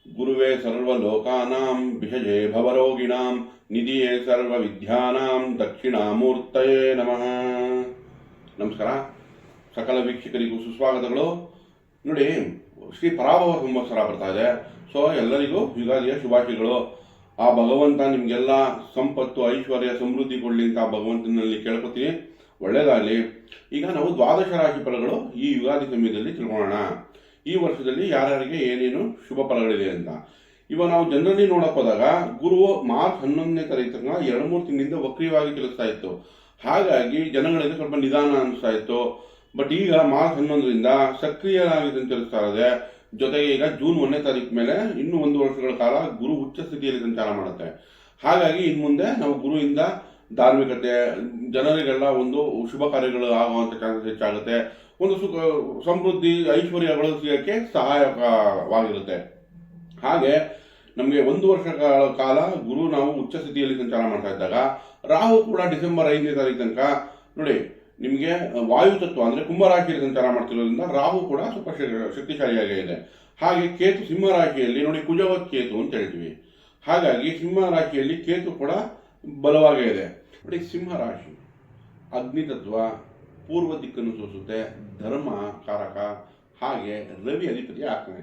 ಗುರುವೇ ಸರ್ವಲೋಕಾನಾಂ ವಿಷಜೇ ಭವರೋಗಿಣಾಂ ನಿಧಿಯೇ ಸರ್ವವಿದ್ಯಾನಾಂ ದಕ್ಷಿಣಾಮೂರ್ತಯೇ ನಮಃ. ನಮಸ್ಕಾರ, ಸಕಲ ವೀಕ್ಷಕರಿಗೂ ಸುಸ್ವಾಗತಗಳು. ನೋಡಿ, ಶ್ರೀ ಪರಾಭವ ಸಂವತ್ಸರ ಬರ್ತಾ ಇದೆ. ಸೊ ಎಲ್ಲರಿಗೂ ಯುಗಾದಿಯ ಶುಭಾಶಯಗಳು. ಆ ಭಗವಂತ ನಿಮಗೆಲ್ಲ ಸಂಪತ್ತು, ಐಶ್ವರ್ಯ, ಸಮೃದ್ಧಿ ಕೊಡಲಿ ಅಂತ ಭಗವಂತನಲ್ಲಿ ಕೇಳ್ಕೊತೀನಿ. ಒಳ್ಳೆಯದಾಗಲಿ. ಈಗ ನಾವು ದ್ವಾದಶ ರಾಶಿ ಫಲಗಳು ಈ ಯುಗಾದಿ ಸಮಯದಲ್ಲಿ ತಿಳ್ಕೊಳ್ಳೋಣ. ಈ ವರ್ಷದಲ್ಲಿ ಯಾರ್ಯಾರಿಗೆ ಏನೇನು ಶುಭ ಫಲಗಳಿದೆ ಅಂತ. ಇವಾಗ ನಾವು ಜನರಲ್ಲಿ ನೋಡಕ್ ಹೋದಾಗ ಗುರು ಮಾರ್ಚ್ 11ನೇ ತಾರೀಕು 2-3 ತಿಂಗಳಿಂದ ವಕ್ರೀಯವಾಗಿ ಚಲಿಸ್ತಾ ಇತ್ತು. ಹಾಗಾಗಿ ಜನಗಳಿಗೆ ಸ್ವಲ್ಪ ನಿಧಾನ ಅನಿಸ್ತಾ ಇತ್ತು. ಬಟ್ ಈಗ ಮಾರ್ಚ್ 11ರಿಂದ ಸಕ್ರಿಯರಾಗಿ ಸಂಚರಿಸ್ತಾ ಇದೆ. ಜೊತೆಗೆ ಈಗ ಜೂನ್ 1ನೇ ತಾರೀಕು ಮೇಲೆ ಇನ್ನೂ 1 ವರ್ಷಗಳ ಕಾಲ ಗುರು ಉಚ್ಚ ಸ್ಥಿತಿಯಲ್ಲಿ ಸಂಚಾರ ಮಾಡುತ್ತೆ. ಹಾಗಾಗಿ ಇನ್ನು ಮುಂದೆ ನಾವು ಗುರುವಿಂದ ಧಾರ್ಮಿಕತೆ, ಜನರಿಗೆಲ್ಲ ಒಂದು ಶುಭ ಕಾರ್ಯಗಳು ಆಗುವಂಥ ಚಾನ್ಸಸ್ ಹೆಚ್ಚಾಗುತ್ತೆ. ಒಂದು ಸಮೃದ್ಧಿ, ಐಶ್ವರ್ಯಗಳು ಸಿಗೋಕ್ಕೆ ಸಹಾಯಕವಾಗಿರುತ್ತೆ. ಹಾಗೆ ನಮಗೆ 1 ವರ್ಷಗಳ ಕಾಲ ಗುರು ನಾವು ಉಚ್ಚ ಸ್ಥಿತಿಯಲ್ಲಿ ಸಂಚಾರ ಮಾಡ್ತಾ ಇದ್ದಾಗ, ರಾಹು ಕೂಡ ಡಿಸೆಂಬರ್ 5ನೇ ತಾರೀಕು ತನಕ ನೋಡಿ ನಿಮಗೆ ವಾಯು ತತ್ವ ಅಂದರೆ ಕುಂಭರಾಶಿಯಲ್ಲಿ ಸಂಚಾರ ಮಾಡ್ತಿರೋದ್ರಿಂದ ರಾಹು ಕೂಡ ಸ್ವಲ್ಪ ಶಕ್ತಿಶಾಲಿಯಾಗಿದೆ. ಹಾಗೆ ಕೇತು ಸಿಂಹ ರಾಶಿಯಲ್ಲಿ ನೋಡಿ, ಕುಜವತ್ ಕೇತು ಅಂತ ಹೇಳ್ತೀವಿ. ಹಾಗಾಗಿ ಸಿಂಹ ರಾಶಿಯಲ್ಲಿ ಕೇತು ಕೂಡ ಬಲವಾಗೇ ಇದೆ. ನೋಡಿ, ಸಿಂಹ ರಾಶಿ ಅಗ್ನಿ ತತ್ವ, ಪೂರ್ವ ದಿಕ್ಕನ್ನು ಸೂಚಿಸುತ್ತೆ, ಧರ್ಮ ಕಾರಕ. ಹಾಗೆ ರವಿ ಅಧಿಪತಿ ಆಗ್ತಾನೆ.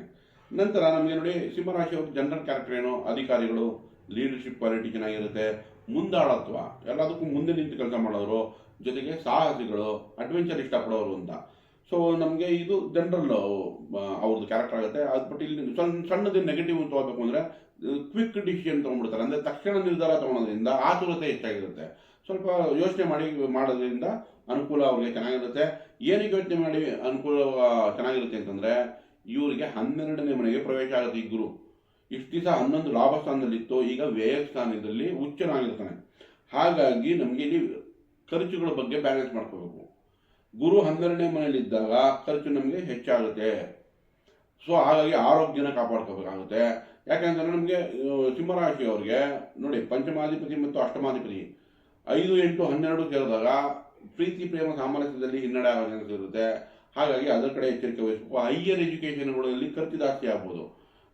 ನಂತರ ನಮಗೆ ನೋಡಿ, ಸಿಂಹರಾಶಿಯವರು ಜನರಲ್ ಕ್ಯಾರೆಕ್ಟರ್ ಏನು, ಅಧಿಕಾರಿಗಳು, ಲೀಡರ್ಶಿಪ್ ಕ್ವಾಲಿಟಿ ಚೆನ್ನಾಗಿರುತ್ತೆ, ಮುಂದಾಳತ್ವ, ಎಲ್ಲದಕ್ಕೂ ಮುಂದೆ ನಿಂತು ಕೆಲಸ ಮಾಡೋರು, ಜೊತೆಗೆ ಸಾಹಸಿಗಳು, ಅಡ್ವೆಂಚರ್ ಇಷ್ಟಪಡೋರು ಅಂತ. ಸೊ ನಮಗೆ ಇದು ಜನರಲ್ ಅವ್ರದ್ದು ಕ್ಯಾರೆಕ್ಟರ್ ಆಗುತ್ತೆ. ಅದು ಬಟ್ ಇಲ್ಲಿ ಸಣ್ಣದು ನೆಗೆಟಿವ್ ಅಂತ ಹೋಗ್ಬೇಕು ಅಂದರೆ ಕ್ವಿಕ್ ಡಿಸಿಷನ್ ತೊಗೊಂಡ್ಬಿಡ್ತಾರೆ. ಅಂದರೆ ತಕ್ಷಣ ನಿರ್ಧಾರ ತೊಗೊಳೋದ್ರಿಂದ ಆತುರತೆ ಹೆಚ್ಚಾಗಿರುತ್ತೆ. ಸ್ವಲ್ಪ ಯೋಚನೆ ಮಾಡೋದ್ರಿಂದ ಅನುಕೂಲ ಅವ್ರಿಗೆ ಚೆನ್ನಾಗಿರುತ್ತೆ. ಏನಕ್ಕೆ ಯೋಚನೆ ಮಾಡಿ ಅನುಕೂಲ ಚೆನ್ನಾಗಿರುತ್ತೆ ಅಂತಂದರೆ, ಇವರಿಗೆ 12ನೇ ಮನೆಗೆ ಪ್ರವೇಶ ಆಗುತ್ತೆ ಈ ಗುರು. ಇಷ್ಟು ದಿವಸ 11 ಲಾಭ ಸ್ಥಾನದಲ್ಲಿತ್ತು, ಈಗ ವ್ಯಯ ಸ್ಥಾನದಲ್ಲಿ ಉಚ್ಚನಾಗಿರ್ತಾನೆ. ಹಾಗಾಗಿ ನಮಗೆ ಇಲ್ಲಿ ಖರ್ಚುಗಳ ಬಗ್ಗೆ ಬ್ಯಾಲೆನ್ಸ್ ಮಾಡ್ಕೋಬೇಕು. ಗುರು 12ನೇ ಮನೆಯಲ್ಲಿದ್ದಾಗ ಖರ್ಚು ನಮಗೆ ಹೆಚ್ಚಾಗುತ್ತೆ. ಸೊ ಹಾಗಾಗಿ ಆರೋಗ್ಯನ ಕಾಪಾಡ್ಕೋಬೇಕಾಗುತ್ತೆ. ಯಾಕೆಂತಂದರೆ ನಮಗೆ ಸಿಂಹರಾಶಿಯವ್ರಿಗೆ ನೋಡಿ, ಪಂಚಮಾಧಿಪತಿ ಮತ್ತು ಅಷ್ಟಮಾಧಿಪತಿ 5, 8, 12 ಸೇರಿದಾಗ ಪ್ರೀತಿ, ಪ್ರೇಮ, ಸಾಮರಸ್ಯದಲ್ಲಿ ಹಿನ್ನಡೆ ಆಗೋ ಚಾನ್ಸ್ ಇರುತ್ತೆ. ಹಾಗಾಗಿ ಅದರ ಕಡೆ ಎಚ್ಚರಿಕೆ ವಹಿಸಬೇಕು. ಹೈಯರ್ ಎಜುಕೇಷನ್ಗಳಲ್ಲಿ ಖರ್ಚು ಜಾಸ್ತಿ ಆಗ್ಬೋದು.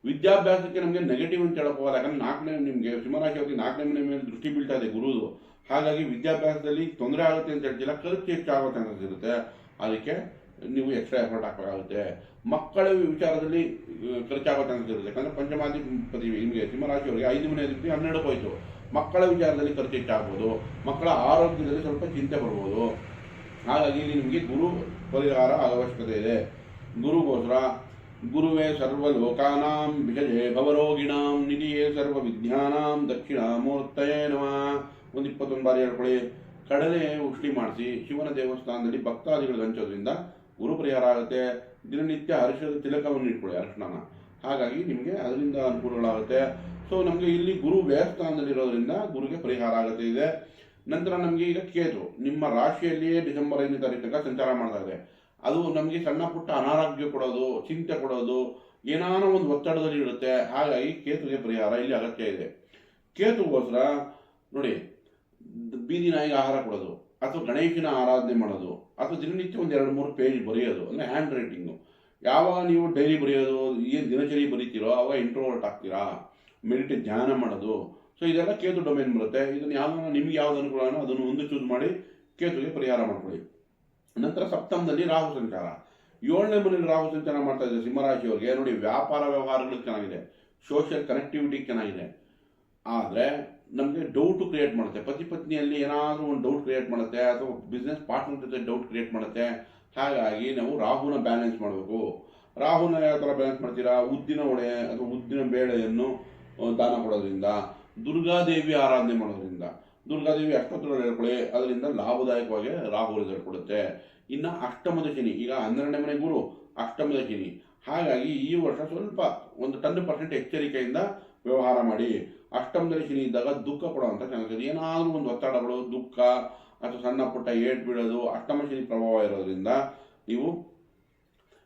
ವಿದ್ಯಾಭ್ಯಾಸಕ್ಕೆ ನಮಗೆ ನೆಗೆಟಿವ್ ಅಂತ ಹೇಳಕ್ ಹೋಗಲ್ಲ. ಯಾಕಂದ್ರೆ ನಿಮಗೆ ಸಿಂಹರಾಶಿಯವರಿಗೆ 4ನೇ ಮನೆ ಮೇಲೆ ದೃಷ್ಟಿ ಬೀಳ್ತಾ ಇದೆ ಗುರುದು. ಹಾಗಾಗಿ ವಿದ್ಯಾಭ್ಯಾಸದಲ್ಲಿ ತೊಂದರೆ ಆಗುತ್ತೆ ಅಂತ ಹೇಳ್ತಿಲ್ಲ, ಖರ್ಚು ಹೆಚ್ಚಾಗೋ ಚಾನ್ಸಸ್ ಇರುತ್ತೆ. ಅದಕ್ಕೆ ನೀವು ಎಕ್ಸ್ಟ್ರಾ ಎಫರ್ಟ್ ಹಾಕಬೇಕಾಗುತ್ತೆ. ಮಕ್ಕಳ ವಿಚಾರದಲ್ಲಿ ಖರ್ಚಾಗೋ ಚಾನ್ಸಸ್ ಇರುತ್ತೆ. ಯಾಕಂದರೆ ಪಂಚಮಾಧಿಪತಿ ನಿಮಗೆ ಸಿಂಹರಾಶಿಯವರಿಗೆ 5 ಮನೆ ಅಧಿಪತಿ 12 ಹೋಯ್ತು. ಮಕ್ಕಳ ವಿಚಾರದಲ್ಲಿ ಖರ್ಚು ಹೆಚ್ಚಾಗ್ಬೋದು. ಮಕ್ಕಳ ಆರೋಗ್ಯದಲ್ಲಿ ಸ್ವಲ್ಪ ಚಿಂತೆ ಬರ್ಬೋದು. ಹಾಗಾಗಿ ಇಲ್ಲಿ ನಿಮಗೆ ಗುರು ಪರಿಹಾರ ಅವಶ್ಯಕತೆ ಇದೆ. ಗುರುಗೋಸ್ಕರ ಗುರುವೇ ಸರ್ವಲೋಕಾನಾಂ ವಿಷಜೇ ಭವರೋಗಿಣಾಂ ನಿಧಿಯೇ ಸರ್ವವಿದ್ಯಾನಾಂ ದಕ್ಷಿಣಾಮೂರ್ತಯೇ ನಮಃ. ಒಂದು 21 ಬಾರಿ ಹೇಳ್ಕೊಳ್ಳಿ. ಕಡಲೆ ಉಷ್ಣಿ ಮಾಡಿಸಿ ಶಿವನ ದೇವಸ್ಥಾನದಲ್ಲಿ ಭಕ್ತಾದಿಗಳಿಗೆ ಹಂಚೋದ್ರಿಂದ ಗುರು ಪರಿಹಾರ ಆಗುತ್ತೆ. ದಿನನಿತ್ಯ ಅರಿಶಿಣದ ತಿಲಕವನ್ನು ಇಟ್ಕೊಳ್ಳಿ, ಅರಿಶಿಣನ. ಹಾಗಾಗಿ ನಿಮಗೆ ಅದರಿಂದ ಅನುಕೂಲಗಳಾಗುತ್ತೆ. ಸೊ ನಮಗೆ ಇಲ್ಲಿ ಗುರು ವ್ಯಯಸ್ಥಾನದಲ್ಲಿರೋದ್ರಿಂದ ಗುರುಗೆ ಪರಿಹಾರ ಆಗುತ್ತೆ ಇದೆ. ನಂತರ ನಮಗೆ ಈಗ ಕೇತು ನಿಮ್ಮ ರಾಶಿಯಲ್ಲಿಯೇ ಡಿಸೆಂಬರ್ 5ನೇ ತಾರೀಕು ತನಕ ಸಂಚಾರ ಮಾಡ್ತಾ ಇದೆ. ಅದು ನಮಗೆ ಸಣ್ಣ ಪುಟ್ಟ ಅನಾರೋಗ್ಯ ಕೊಡೋದು, ಚಿಂತೆ ಕೊಡೋದು, ಏನಾನೋ ಒಂದು ಒತ್ತಡದಲ್ಲಿ ಇರುತ್ತೆ. ಹಾಗಾಗಿ ಕೇತುಗೆ ಪರಿಹಾರ ಇಲ್ಲಿ ಅಗತ್ಯ ಇದೆ. ಕೇತುಗೋಸ್ಕರ ನೋಡಿ, ಬೀದಿ ನಾಯಿಗೆ ಆಹಾರ ಕೊಡೋದು, ಅಥವಾ ಗಣೇಶನ ಆರಾಧನೆ ಮಾಡೋದು, ಅಥವಾ ದಿನನಿತ್ಯ ಒಂದು 2-3 ಪೇಜ್ ಬರೆಯೋದು, ಅಂದರೆ ಹ್ಯಾಂಡ್ ರೈಟಿಂಗು. ಯಾವಾಗ ನೀವು ಡೈರಿ ಬರೆಯೋದು, ಏನು ದಿನಚರಿ ಬರೀತೀರೋ ಅವಾಗ ಇಂಟ್ರೋವರ್ಟ್ ಆಗ್ತೀರಾ. ಧ್ಯಾನ ಮಾಡೋದು. ಸೊ ಇದೆಲ್ಲ ಕೇತು ಡೊಮೇನ್ ಬರುತ್ತೆ. ಇದನ್ನು ನಿಮ್ಗೆ ಯಾವ್ದು ಅನುಕೂಲನೋ ಅದನ್ನು ಒಂದು ಚೂಸ್ ಮಾಡಿ ಕೇತುಗೆ ಪರಿಹಾರ ಮಾಡ್ಕೊಳ್ಳಿ. ನಂತರ ಸಪ್ತಮದಲ್ಲಿ ರಾಹು ಸಂಚಾರ, 7ನೇ ಮನೆಯಲ್ಲಿ ರಾಹು ಸಂಚಾರ ಮಾಡ್ತಾ ಇದೆ ಸಿಂಹರಾಶಿಯವರಿಗೆ. ನೋಡಿ, ವ್ಯಾಪಾರ ವ್ಯವಹಾರಗಳು ಚೆನ್ನಾಗಿದೆ, ಸೋಷಿಯಲ್ ಕನೆಕ್ಟಿವಿಟಿ ಚೆನ್ನಾಗಿದೆ. ಆದರೆ ನಮಗೆ ಡೌಟ್ ಕ್ರಿಯೇಟ್ ಮಾಡುತ್ತೆ. ಪತಿ ಪತ್ನಿಯಲ್ಲಿ ಏನಾದರೂ ಒಂದು ಡೌಟ್ ಕ್ರಿಯೇಟ್ ಮಾಡುತ್ತೆ, ಅಥವಾ ಬಿಸ್ನೆಸ್ ಪಾರ್ಟ್ನರ್ ಜೊತೆ ಡೌಟ್ ಕ್ರಿಯೇಟ್ ಮಾಡುತ್ತೆ. ಹಾಗಾಗಿ ನಾವು ರಾಹುನ ಬ್ಯಾಲೆನ್ಸ್ ಮಾಡಬೇಕು. ರಾಹುನ ಯಾವ ಥರ ಬ್ಯಾಲೆನ್ಸ್ ಮಾಡ್ತೀರಾ? ಉದ್ದಿನ ವಡೆ ಅಥವಾ ಉದ್ದಿನ ಬೇಳೆಯನ್ನು ದಾನ ಕೊಡೋದ್ರಿಂದ, ದುರ್ಗಾದೇವಿ ಆರಾಧನೆ ಮಾಡೋದ್ರಿಂದ, ದುರ್ಗಾದೇವಿ ಅಷ್ಟೋತ್ತರಗಳು ಹೇಳ್ಕೊಳ್ಳಿ, ಅದರಿಂದ ಲಾಭದಾಯಕವಾಗಿ ರಾಹು ರಿಸಲ್ಟ್ ಕೊಡುತ್ತೆ. ಇನ್ನು ಅಷ್ಟಮದ ಶನಿ, ಈಗ 12ನೇ ಮನೆ ಗುರು, ಅಷ್ಟಮದ ಶನಿ. ಹಾಗಾಗಿ ಈ ವರ್ಷ ಸ್ವಲ್ಪ ಒಂದು 10% ಎಚ್ಚರಿಕೆಯಿಂದ ವ್ಯವಹಾರ ಮಾಡಿ. ಅಷ್ಟಮದಲ್ಲಿ ಶನಿ ಇದ್ದಾಗ ದುಃಖ ಕೊಡುವಂಥ ಚಾನ್ಸಸ್, ಏನಾದರೂ ಒಂದು ಒತ್ತಡಗಳು, ದುಃಖ ಅಥವಾ ಸಣ್ಣ ಪುಟ್ಟ ಏಟ್ ಬೀಳೋದು, ಅಷ್ಟಮ ಶನಿ ಪ್ರಭಾವ ಇರೋದ್ರಿಂದ ನೀವು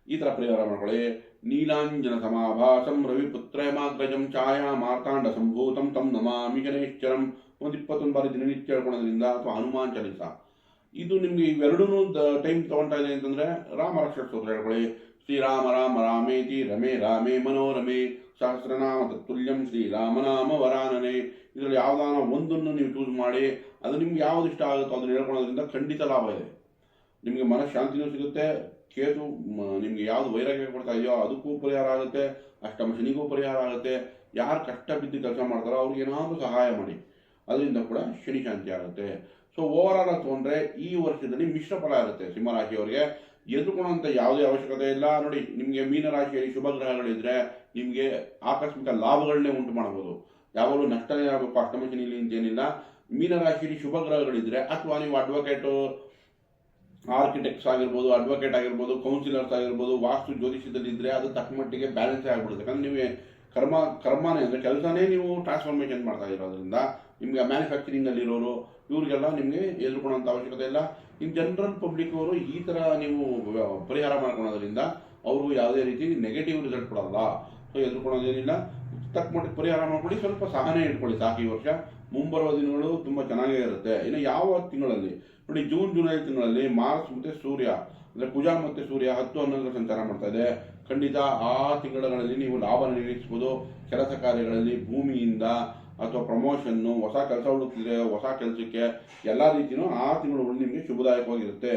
ಈ ಥರ ಪರಿಹಾರ ಮಾಡ್ಕೊಳ್ಳಿ. ನೀಲಾಂಜನ ಸಮಾಭಾಸಂ ರವಿಪುತ್ರಯಮಾಗ್ರಜಂ ಛಾಯಾ ಮಾರ್ತಾಂಡ ಸಂಭೂತಂ ತಂ ನಮಾಮಿ ಶನೈಶ್ಚರಂ. ಒಂದು 21 ಬಾರಿ ದಿನನಿತ್ಯ ಹೇಳ್ಕೊಳ್ಳೋದ್ರಿಂದ, ಅಥವಾ ಹನುಮಾನ್ ಚಾಲೀಸ, ಇದು ನಿಮಗೆ ಇವೆರಡೂ ಟೈಮ್ ತೊಗೊಳ್ತಾ ಇದೆ ಅಂತಂದರೆ ರಾಮ ರಕ್ಷಾ ಸ್ತೋತ್ರ ಹೇಳ್ಕೊಳ್ಳಿ, ಶ್ರೀರಾಮ ರಾಮ ರಾಮೇತಿ ರಮೇ ರಾಮೇ ಮನೋರಮೆ ಸಹಸ್ರನಾಮ ತತ್ತುಲ್ಯಂ ಶ್ರೀರಾಮನಾಮ ವರಾನನೆ. ಇದರಲ್ಲಿ ಯಾವುದಾನ ಒಂದನ್ನು ನೀವು ಚೂಸ್ ಮಾಡಿ ಅದು ನಿಮ್ಗೆ ಯಾವ್ದು ಇಷ್ಟ ಆಗುತ್ತೋ ಅದನ್ನು ಹೇಳ್ಕೊಳ್ಳೋದ್ರಿಂದ ಖಂಡಿತ ಲಾಭ ಇದೆ. ನಿಮಗೆ ಮನಃಶಾಂತಿನೂ ಸಿಗುತ್ತೆ. ಕೇತು ನಿಮಗೆ ಯಾವುದು ವೈರಾಗ್ಯ ಕೊಡ್ತಾ ಇದೆಯೋ ಅದಕ್ಕೂ ಪರಿಹಾರ ಆಗುತ್ತೆ, ಅಷ್ಟಮ ಶನಿಗೂ ಪರಿಹಾರ ಆಗುತ್ತೆ. ಯಾರು ಕಷ್ಟ ಬಿದ್ದು ಕೆಲಸ ಮಾಡ್ತಾರೋ ಅವ್ರಿಗೆ ಏನಾದರೂ ಸಹಾಯ ಮಾಡಿ, ಅದರಿಂದ ಕೂಡ ಶನಿ ಶಾಂತಿ ಆಗುತ್ತೆ. ಸೊ ಓವರ್ ಆಲ್ ತೊಗೊಂಡ್ರೆ ಈ ವರ್ಷದಲ್ಲಿ ಮಿಶ್ರ ಫಲ ಇರುತ್ತೆ. ಸಿಂಹರಾಶಿಯವರಿಗೆ ಎದುರುಕೊಳ್ಳುವಂಥ ಯಾವುದೇ ಅವಶ್ಯಕತೆ ಇಲ್ಲ. ನೋಡಿ, ನಿಮಗೆ ಮೀನರಾಶಿಯಲ್ಲಿ ಶುಭ ಗ್ರಹಗಳಿದ್ರೆ ನಿಮಗೆ ಆಕಸ್ಮಿಕ ಲಾಭಗಳನ್ನೇ ಉಂಟು ಮಾಡಬಹುದು. ಯಾವಾಗಲೂ ನಷ್ಟನೇ ಆಗಬೇಕು ಅಷ್ಟಮ ಶನಿಲಿ ಅಂತೇನಿಲ್ಲ. ಮೀನರಾಶಿಯಲ್ಲಿ ಶುಭ ಗ್ರಹಗಳಿದ್ರೆ ಅಥವಾ ನೀವು ಅಡ್ವೊಕೇಟು, ಆರ್ಕಿಟೆಕ್ಟ್ಸ್ ಆಗಿರ್ಬೋದು, ಅಡ್ವೊಕೇಟ್ ಆಗಿರ್ಬೋದು, ಕೌನ್ಸಿಲರ್ಸ್ ಆಗಿರ್ಬೋದು, ವಾಸ್ತು ಜ್ಯೋತಿಷ್ಯದಲ್ಲಿದ್ದರೆ ಅದು ತಕ್ಕ ಮಟ್ಟಿಗೆ ಬ್ಯಾಲೆನ್ಸೇ ಆಗಿಬಿಡುತ್ತೆ. ಯಾಕಂದರೆ ನೀವು ಕರ್ಮನೇ ಅಂದರೆ ಕೆಲಸನೇ ನೀವು ಟ್ರಾನ್ಸ್ಫಾರ್ಮೇಷನ್ ಮಾಡ್ತಾ ಇರೋದ್ರಿಂದ ನಿಮಗೆ ಮ್ಯಾನುಫ್ಯಾಕ್ಚರಿಂಗಲ್ಲಿರೋರು ಇವ್ರಿಗೆಲ್ಲ ನಿಮಗೆ ಎದುರ್ಕೊಳ್ಳೋಂಥ ಅವಶ್ಯಕತೆ ಇಲ್ಲ. ಇನ್ ಜನರಲ್ ಪಬ್ಲಿಕ್ ಅವರು ಈ ಥರ ನೀವು ಪರಿಹಾರ ಮಾಡ್ಕೊಳೋದ್ರಿಂದ ಅವರು ಯಾವುದೇ ರೀತಿ ನೆಗೆಟಿವ್ ರಿಸಲ್ಟ್ ಕೊಡಲ್ಲ. ಸೊ ಎದುರ್ಕೊಳ್ಳೋದೇನಿಲ್ಲ, ತಕ್ಕ ಮಟ್ಟಿಗೆ ಪರಿಹಾರ ಮಾಡ್ಕೊಳ್ಳಿ, ಸ್ವಲ್ಪ ಸಹನೆ ಇಟ್ಕೊಳ್ಳಿ ಸಾಕು. ಈ ವರ್ಷ ಮುಂಬರುವ ದಿನಗಳು ತುಂಬ ಚೆನ್ನಾಗೇ ಇರುತ್ತೆ. ಇನ್ನು ಯಾವ ತಿಂಗಳಲ್ಲಿ ನೋಡಿ, ಜೂನ್ ಜುಲೈ ತಿಂಗಳಲ್ಲಿ ಮಾರ್ಚ್ ಮತ್ತು ಸೂರ್ಯ ಅಂದರೆ ಕುಜ ಮತ್ತು ಸೂರ್ಯ 10-11 ಸಂಚಾರ ಮಾಡ್ತಾ ಇದೆ. ಖಂಡಿತ ಆ ತಿಂಗಳಲ್ಲಿ ನೀವು ಲಾಭ ನಿರೀಕ್ಷಿಸ್ಬೋದು. ಕೆಲಸ ಕಾರ್ಯಗಳಲ್ಲಿ ಭೂಮಿಯಿಂದ ಅಥವಾ ಪ್ರಮೋಷನ್ನು, ಹೊಸ ಕೆಲಸ ಹುಡುಕ್ತಿದ್ರೆ ಹೊಸ ಕೆಲಸಕ್ಕೆ ಎಲ್ಲ ರೀತಿಯೂ ಆ ತಿಂಗಳು ನಿಮಗೆ ಶುಭದಾಯಕವಾಗಿರುತ್ತೆ.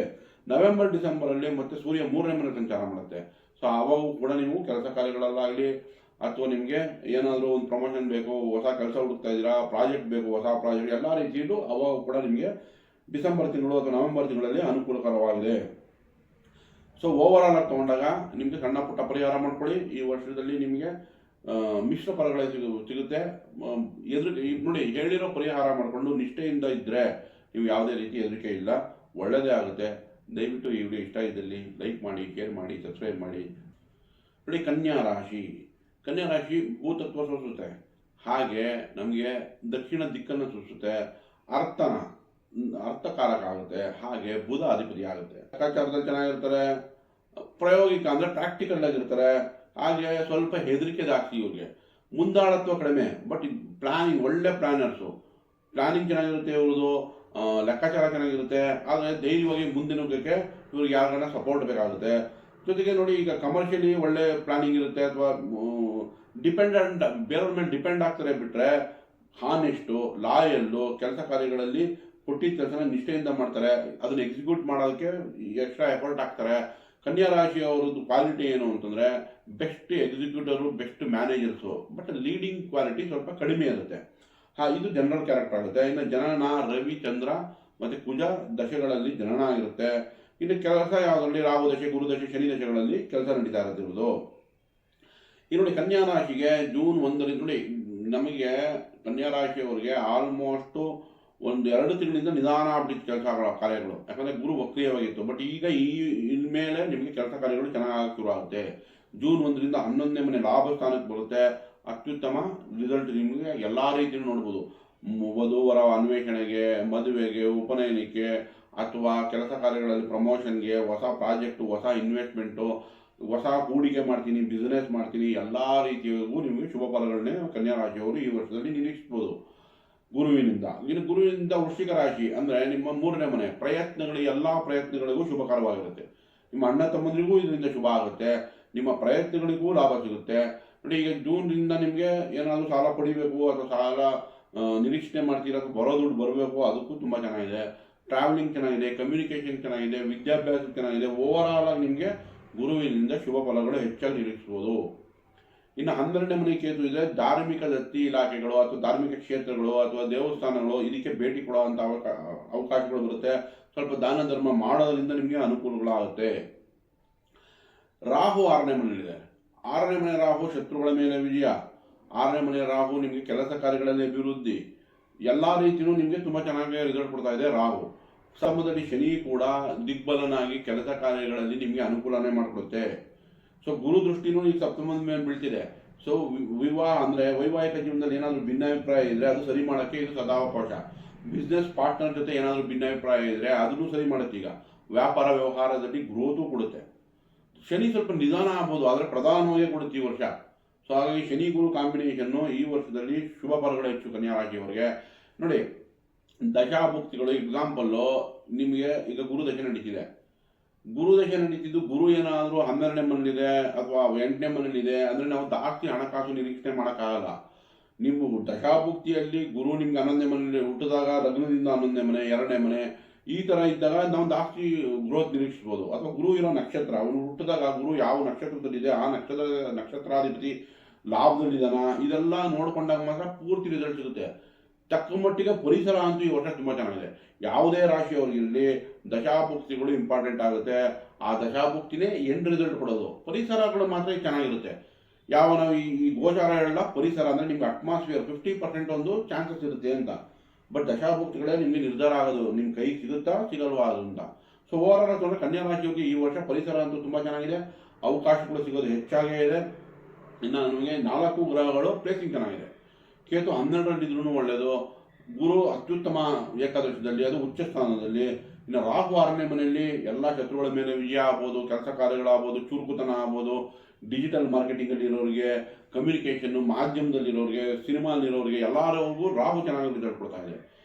ನವೆಂಬರ್ ಡಿಸೆಂಬರಲ್ಲಿ ಮತ್ತೆ ಸೂರ್ಯ 3ನೇ ಮನೆ ಸಂಚಾರ ಮಾಡುತ್ತೆ. ಸೊ ಅವಾಗೂ ಕೂಡ ನೀವು ಕೆಲಸ ಕಾರ್ಯಗಳಲ್ಲಾಗಲಿ ಅಥವಾ ನಿಮಗೆ ಏನಾದರೂ ಒಂದು ಪ್ರಮೋಷನ್ ಬೇಕು, ಹೊಸ ಕೆಲಸ ಹುಡುಕ್ತಾ ಇದ್ದೀರಾ, ಪ್ರಾಜೆಕ್ಟ್ ಬೇಕು, ಹೊಸ ಪ್ರಾಜೆಕ್ಟ್, ಎಲ್ಲ ರೀತಿಯಲ್ಲೂ ಅವಾಗ ಕೂಡ ನಿಮಗೆ ಡಿಸೆಂಬರ್ ತಿಂಗಳು ಅಥವಾ ನವೆಂಬರ್ ತಿಂಗಳಲ್ಲಿ ಅನುಕೂಲಕರವಾಗಿದೆ. ಸೊ ಓವರ್ ಆಲ್ ಆಗಿ ತೊಗೊಂಡಾಗ ನಿಮಗೆ ಸಣ್ಣ ಪುಟ್ಟ ಪರಿಹಾರ ಮಾಡ್ಕೊಳ್ಳಿ. ಈ ವರ್ಷದಲ್ಲಿ ನಿಮಗೆ ಮಿಶ್ರ ಫಲಗಳೇ ಸಿಗುತ್ತೆ. ನೋಡಿ, ಹೇಳಿರೋ ಪರಿಹಾರ ಮಾಡಿಕೊಂಡು ನಿಷ್ಠೆಯಿಂದ ಇದ್ದರೆ ನೀವು ಯಾವುದೇ ರೀತಿ ಹೆದರಿಕೆ ಇಲ್ಲ, ಒಳ್ಳೆಯದೇ ಆಗುತ್ತೆ. ದಯವಿಟ್ಟು ಈ ವಿಡಿಯೋ ಇಷ್ಟ ಇದ್ದಲ್ಲಿ ಲೈಕ್ ಮಾಡಿ, ಶೇರ್ ಮಾಡಿ, ಸಬ್ಸ್ಕ್ರೈಬ್ ಮಾಡಿ. ನೋಡಿ, ಕನ್ಯಾ ರಾಶಿ ಭೂತತ್ವ ಸೂಚಿಸುತ್ತೆ, ಹಾಗೆ ನಮಗೆ ದಕ್ಷಿಣ ದಿಕ್ಕನ್ನು ಸೂಚಿಸುತ್ತೆ, ಅರ್ಥಕಾರಕ ಆಗುತ್ತೆ, ಹಾಗೆ ಬುಧ ಅಧಿಪತಿ ಆಗುತ್ತೆ. ಲೆಕ್ಕಾಚಾರದಲ್ಲಿ ಚೆನ್ನಾಗಿರ್ತಾರೆ, ಪ್ರಾಯೋಗಿಕ ಅಂದರೆ ಪ್ರಾಕ್ಟಿಕಲ್ ಆಗಿರ್ತಾರೆ, ಹಾಗೆ ಸ್ವಲ್ಪ ಹೆದರಿಕೆ ಜಾಸ್ತಿ ಇವ್ರಿಗೆ, ಮುಂದಾಳತ್ವ ಕಡಿಮೆ. ಬಟ್ ಪ್ಲಾನಿಂಗ್, ಒಳ್ಳೆ ಪ್ಲಾನರ್ಸು, ಪ್ಲಾನಿಂಗ್ ಚೆನ್ನಾಗಿರುತ್ತೆ ಇವ್ರದ್ದು, ಲೆಕ್ಕಾಚಾರ ಚೆನ್ನಾಗಿರುತ್ತೆ. ಆದರೆ ಧೈರ್ಯವಾಗಿ ಮುಂದೆ ನುಗ್ಗಕ್ಕೆ ಇವ್ರಿಗೆ ಯಾರನ್ನ ಸಪೋರ್ಟ್ ಬೇಕಾಗುತ್ತೆ. ಜೊತೆಗೆ ನೋಡಿ, ಈಗ ಕಮರ್ಷಿಯಲಿ ಒಳ್ಳೆ ಪ್ಲಾನಿಂಗ್ ಇರುತ್ತೆ, ಅಥವಾ ಡಿಪೆಂಡೆಂಟ್ ಬೇರೆಯವ್ರ ಮೇಲೆ ಡಿಪೆಂಡ್ ಆಗ್ತಾರೆ. ಬಿಟ್ಟರೆ ಹಾನೆಸ್ಟು, ಲಾಯಲ್ಲು, ಕೆಲಸ ಕಾರ್ಯಗಳಲ್ಲಿ ಕೊಟ್ಟಿದ್ದ ಕೆಲಸನ ನಿಷ್ಠೆಯಿಂದ ಮಾಡ್ತಾರೆ, ಅದನ್ನು ಎಕ್ಸಿಕ್ಯೂಟ್ ಮಾಡೋದಕ್ಕೆ ಎಕ್ಸ್ಟ್ರಾ ಎಫರ್ಟ್ ಹಾಕ್ತಾರೆ. ಕನ್ಯಾ ರಾಶಿಯವರದ್ದು ಕ್ವಾಲಿಟಿ ಏನು ಅಂತಂದರೆ best executor, best managers, but leading quality ಸ್ವಲ್ಪ ಕಡಿಮೆ ಇರುತ್ತೆ. ಇದು ಜನರಲ್ ಕ್ಯಾರೆಕ್ಟರ್ ಆಗುತ್ತೆ. ಇನ್ನು ಜನನ ರವಿ, ಚಂದ್ರ ಮತ್ತು ಕುಜ ದಶೆಗಳಲ್ಲಿ ಜನನ ಆಗಿರುತ್ತೆ. ಇನ್ನು ಕೆಲಸ ಯಾವುದರಲ್ಲಿ ರಾಹು ದಶೆ, ಗುರು ದಶೆ, ಶನಿ ದಶೆಗಳಲ್ಲಿ ಕೆಲಸ ನಡೀತಾ ಇರೋದಿರೋದು. ಈ ನೋಡಿ, ಕನ್ಯಾ ರಾಶಿಗೆ ಜೂನ್ 1ರಿಂದ ನೋಡಿ, ನಮಗೆ ಕನ್ಯಾ ರಾಶಿಯವರಿಗೆ ಆಲ್ಮೋಸ್ಟು 1-2 ತಿಂಗಳಿಂದ ನಿಧಾನ ಆಗ್ಬಿಟ್ಟಿತ್ತು ಕೆಲಸ ಕಾರ್ಯಗಳು. ಯಾಕಂದರೆ ಗುರು ವಕ್ರೀಯವಾಗಿತ್ತು. ಬಟ್ ಈಗ ಇನ್ಮೇಲೆ ನಿಮಗೆ ಕೆಲಸ ಕಾರ್ಯಗಳು ಚೆನ್ನಾಗಿ ಶುರು ಆಗುತ್ತೆ. ಜೂನ್ 1ರಿಂದ 11ನೇ ಮನೆ ಲಾಭ ಸ್ಥಾನಕ್ಕೆ ಬರುತ್ತೆ. ಅತ್ಯುತ್ತಮ ರಿಸಲ್ಟ್ ನಿಮಗೆ ಎಲ್ಲ ರೀತಿಯೂ ನೋಡ್ಬೋದು. ವಧುವರ ಅನ್ವೇಷಣೆಗೆ, ಮದುವೆಗೆ, ಉಪನಯನಕ್ಕೆ, ಅಥವಾ ಕೆಲಸ ಕಾರ್ಯಗಳಲ್ಲಿ ಪ್ರಮೋಷನ್ಗೆ, ಹೊಸ ಪ್ರಾಜೆಕ್ಟು, ಹೊಸ ಇನ್ವೆಸ್ಟ್ಮೆಂಟು, ಹೊಸ ಹೂಡಿಕೆ ಮಾಡ್ತೀನಿ, ಬಿಸ್ನೆಸ್ ಮಾಡ್ತೀನಿ, ಎಲ್ಲ ರೀತಿಯಾಗೂ ನಿಮಗೆ ಶುಭ ಫಲಗಳನ್ನೇ ಕನ್ಯಾ ರಾಶಿಯವರು ಈ ವರ್ಷದಲ್ಲಿ ನಿರೀಕ್ಷಿಸ್ಬೋದು ಗುರುವಿನಿಂದ. ಇನ್ನು ಗುರುವಿನಿಂದ ವೃಶ್ಚಿಕ ರಾಶಿ ಅಂದರೆ ನಿಮ್ಮ 3ನೇ ಮನೆ, ಎಲ್ಲ ಪ್ರಯತ್ನಗಳಿಗೂ ಶುಭಕರವಾಗಿರುತ್ತೆ. ನಿಮ್ಮ ಅಣ್ಣ ತಮ್ಮಂದಿರಿಗೂ ಇದರಿಂದ ಶುಭ ಆಗುತ್ತೆ, ನಿಮ್ಮ ಪ್ರಯತ್ನಗಳಿಗೂ ಲಾಭ ಸಿಗುತ್ತೆ. ನೋಡಿ, ಈಗ ಜೂನ್ನಿಂದ ನಿಮಗೆ ಏನಾದರೂ ಸಾಲ ಪಡಿಬೇಕು ಅಥವಾ ಸಾಲ ನಿರೀಕ್ಷಣೆ ಮಾಡ್ತೀರಾ, ಅಥವಾ ಬರೋ ದುಡ್ಡು ಬರಬೇಕು, ಅದಕ್ಕೂ ತುಂಬ ಚೆನ್ನಾಗಿದೆ. ಟ್ರಾವೆಲಿಂಗ್ ಚೆನ್ನಾಗಿದೆ, ಕಮ್ಯುನಿಕೇಷನ್ ಚೆನ್ನಾಗಿದೆ, ವಿದ್ಯಾಭ್ಯಾಸ ಚೆನ್ನಾಗಿದೆ. ಓವರ್ ಆಲ್ ಆಗಿ ನಿಮಗೆ ಗುರುವಿನಿಂದ ಶುಭ ಫಲಗಳು ಹೆಚ್ಚಾಗಿ ನಿರೀಕ್ಷಿಸ್ಬೋದು. ಇನ್ನು 12ನೇ ಮನೆ ಕೇತು ಇದೆ. ಧಾರ್ಮಿಕ ದತ್ತಿ ಇಲಾಖೆಗಳು ಅಥವಾ ಧಾರ್ಮಿಕ ಕ್ಷೇತ್ರಗಳು ಅಥವಾ ದೇವಸ್ಥಾನಗಳು ಇದಕ್ಕೆ ಭೇಟಿ ಕೊಡುವಂಥ ಅವಕಾಶಗಳು ಬರುತ್ತೆ. ಸ್ವಲ್ಪ ದಾನ ಧರ್ಮ ಮಾಡೋದ್ರಿಂದ ನಿಮಗೆ ಅನುಕೂಲಗಳಾಗುತ್ತೆ. ರಾಹು 6ನೇ ಮನೆಯಲ್ಲಿದೆ. 6ನೇ ಮನೆ ರಾಹು ಶತ್ರುಗಳ ಮೇಲೆ ವಿಜಯ. 6ನೇ ಮನೆ ರಾಹು ನಿಮಗೆ ಕೆಲಸ ಕಾರ್ಯಗಳಲ್ಲಿ ಅಭಿವೃದ್ಧಿ, ಎಲ್ಲ ರೀತಿಯೂ ನಿಮಗೆ ತುಂಬ ಚೆನ್ನಾಗಿ ರಿಸಲ್ಟ್ ಕೊಡ್ತಾ ಇದೆ ರಾಹು. ಸಪ್ತಮದಲ್ಲಿ ಶನಿ ಕೂಡ ದಿಗ್ಬಲನಾಗಿ ಕೆಲಸ ಕಾರ್ಯಗಳಲ್ಲಿ ನಿಮಗೆ ಅನುಕೂಲನೇ ಮಾಡಿಕೊಡುತ್ತೆ. ಸೊ ಗುರು ದೃಷ್ಟಿನೂ ಈಗ ಸಪ್ತಮದ ಮೇಲೆ ಬೀಳ್ತಿದೆ. ಸೊ ವಿವಾಹ ಅಂದರೆ ವೈವಾಹಿಕ ಜೀವನದಲ್ಲಿ ಏನಾದರೂ ಭಿನ್ನಾಭಿಪ್ರಾಯ ಇದ್ದರೆ ಅದು ಸರಿ ಮಾಡೋಕ್ಕೆ ಇದು ಸದಾವಕಾಶ. ಬಿಸ್ನೆಸ್ ಪಾರ್ಟ್ನರ್ ಜೊತೆ ಏನಾದರೂ ಭಿನ್ನಾಭಿಪ್ರಾಯ ಇದ್ದರೆ ಅದನ್ನು ಸರಿ ಮಾಡುತ್ತೆ. ಈಗ ವ್ಯಾಪಾರ ವ್ಯವಹಾರದಲ್ಲಿ ಗ್ರೋತು ಕೊಡುತ್ತೆ. ಶನಿ ಸ್ವಲ್ಪ ನಿಧಾನ ಆಗ್ಬೋದು, ಆದರೆ ಪ್ರಧಾನವಾಗಿ ಕೊಡುತ್ತೆ ಈ ವರ್ಷ. ಸೊ ಹಾಗಾಗಿ ಶನಿ ಗುರು ಕಾಂಬಿನೇಷನ್ನು ಈ ವರ್ಷದಲ್ಲಿ ಶುಭ ಫಲಗಳು ಹೆಚ್ಚು ಕನ್ಯಾ ರಾಶಿಯವರಿಗೆ. ನೋಡಿ, ದಶಾಭುಕ್ತಿಗಳು ಎಕ್ಸಾಂಪಲ್ಲು, ನಿಮಗೆ ಈಗ ಗುರು ದಶೆ ನಡೀತಿದೆ. ಗುರು ದಶೆ ನಡೀತಿದ್ದು ಗುರು ಏನಾದರೂ 12ನೇ ಮನೇಲಿದೆ ಅಥವಾ 8ನೇ ಮನೇಲಿದೆ ಅಂದರೆ ನಾವು ಜಾಸ್ತಿ ಹಣಕಾಸು ನಿರೀಕ್ಷಣೆ ಮಾಡೋಕ್ಕಾಗಲ್ಲ. ನೀವು ದಶಾಭುಕ್ತಿಯಲ್ಲಿ ಗುರು ನಿಮ್ಗೆ 11ನೇ ಮನೇಲಿ ಹುಟ್ಟಿದಾಗ ಲಗ್ನದಿಂದ 11ನೇ ಮನೆ 2ನೇ ಮನೆ ಈ ಥರ ಇದ್ದಾಗ ನಾವು ಜಾಸ್ತಿ ಗ್ರೋತ್ ನಿರೀಕ್ಷಿಸ್ಬೋದು. ಅಥವಾ ಗುರು ಇರೋ ನಕ್ಷತ್ರ ಅವನು ಹುಟ್ಟಿದಾಗ ಗುರು ಯಾವ ನಕ್ಷತ್ರದಲ್ಲಿದೆ ಆ ನಕ್ಷತ್ರಾಧಿಪತಿ ಲಾಭದಲ್ಲಿದ್ದಾನ ಇದೆಲ್ಲ ನೋಡ್ಕೊಂಡಾಗ ಮಾತ್ರ ಪೂರ್ತಿ ರಿಸಲ್ಟ್ ಸಿಗುತ್ತೆ. ತಕ್ಕ ಮಟ್ಟಿಗೆ ಪರಿಸರ ಅಂತೂ ಈ ವರ್ಷ ತುಂಬ ಚೆನ್ನಾಗಿದೆ. ಯಾವುದೇ ರಾಶಿಯವ್ರಿಗಿರಲಿ ದಶಾಭುಕ್ತಿಗಳು ಇಂಪಾರ್ಟೆಂಟ್ ಆಗುತ್ತೆ. ಆ ದಶಾಭುಕ್ತಿನೇ ಎಂಡ್ ರಿಸಲ್ಟ್ ಕೊಡೋದು. ಪರಿಸರಗಳು ಮಾತ್ರ ಚೆನ್ನಾಗಿರುತ್ತೆ. ಯಾವ ನಾವು ಈ ಗೋಚಾರ ಹೇಳಲ್ಲ, ಪರಿಸರ ಅಂದರೆ ನಿಮ್ಗೆ ಅಟ್ಮಾಸ್ಫಿಯರ್ 50% ಒಂದು ಚಾನ್ಸಸ್ ಇರುತ್ತೆ ಅಂತ. ಬಟ್ ದಶಾಭುಕ್ತಿಗಳೇ ನಿಮಗೆ ನಿರ್ಧಾರ ಆಗೋದು ನಿಮ್ಮ ಕೈ ಸಿಗುತ್ತಾ ಸಿಗಲ್ವಾ ಅದು ಅಂತ. ಸೊ ಓವರಾಲ್ ತೊಗೊಂಡ್ರೆ ಕನ್ಯಾ ರಾಶಿಯವರಿಗೆ ಈ ವರ್ಷ ಪರಿಸರ ಅಂತೂ ತುಂಬ ಚೆನ್ನಾಗಿದೆ. ಅವಕಾಶಗಳು ಸಿಗೋದು ಹೆಚ್ಚಾಗೇ ಇದೆ. ಇನ್ನು ನಮಗೆ 4 ಗ್ರಹಗಳು ಪ್ಲೇಸಿಂಗ್ ಚೆನ್ನಾಗಿದೆ. ಕೇತು 12ರಲ್ಲಿದ್ರೂ ಒಳ್ಳೆಯದು. ಗುರು ಅತ್ಯುತ್ತಮ ಏಕಾದಶದಲ್ಲಿ, ಅದು ಉಚ್ಚ ಸ್ಥಾನದಲ್ಲಿ. ಇನ್ನು ರಾಹು 6ನೇ ಮನೆಯಲ್ಲಿ ಎಲ್ಲ ಶತ್ರುಗಳ ಮೇಲೆ ವಿಜಯ ಆಗ್ಬೋದು, ಕೆಲಸ ಕಾರ್ಯಗಳಾಗ್ಬೋದು, ಚುರುಕುತನ ಆಗ್ಬೋದು. ಡಿಜಿಟಲ್ ಮಾರ್ಕೆಟಿಂಗಲ್ಲಿ ಇರೋರಿಗೆ, ಕಮ್ಯುನಿಕೇಷನ್ನು ಮಾಧ್ಯಮದಲ್ಲಿರೋರಿಗೆ, ಸಿನಿಮಾಲಿರೋರಿಗೆ ಎಲ್ಲರಿಗೂ ರಾಹು ಚೆನ್ನಾಗಿ ರಿಸಲ್ಟ್ ಕೊಡ್ತಾ ಇದೆ.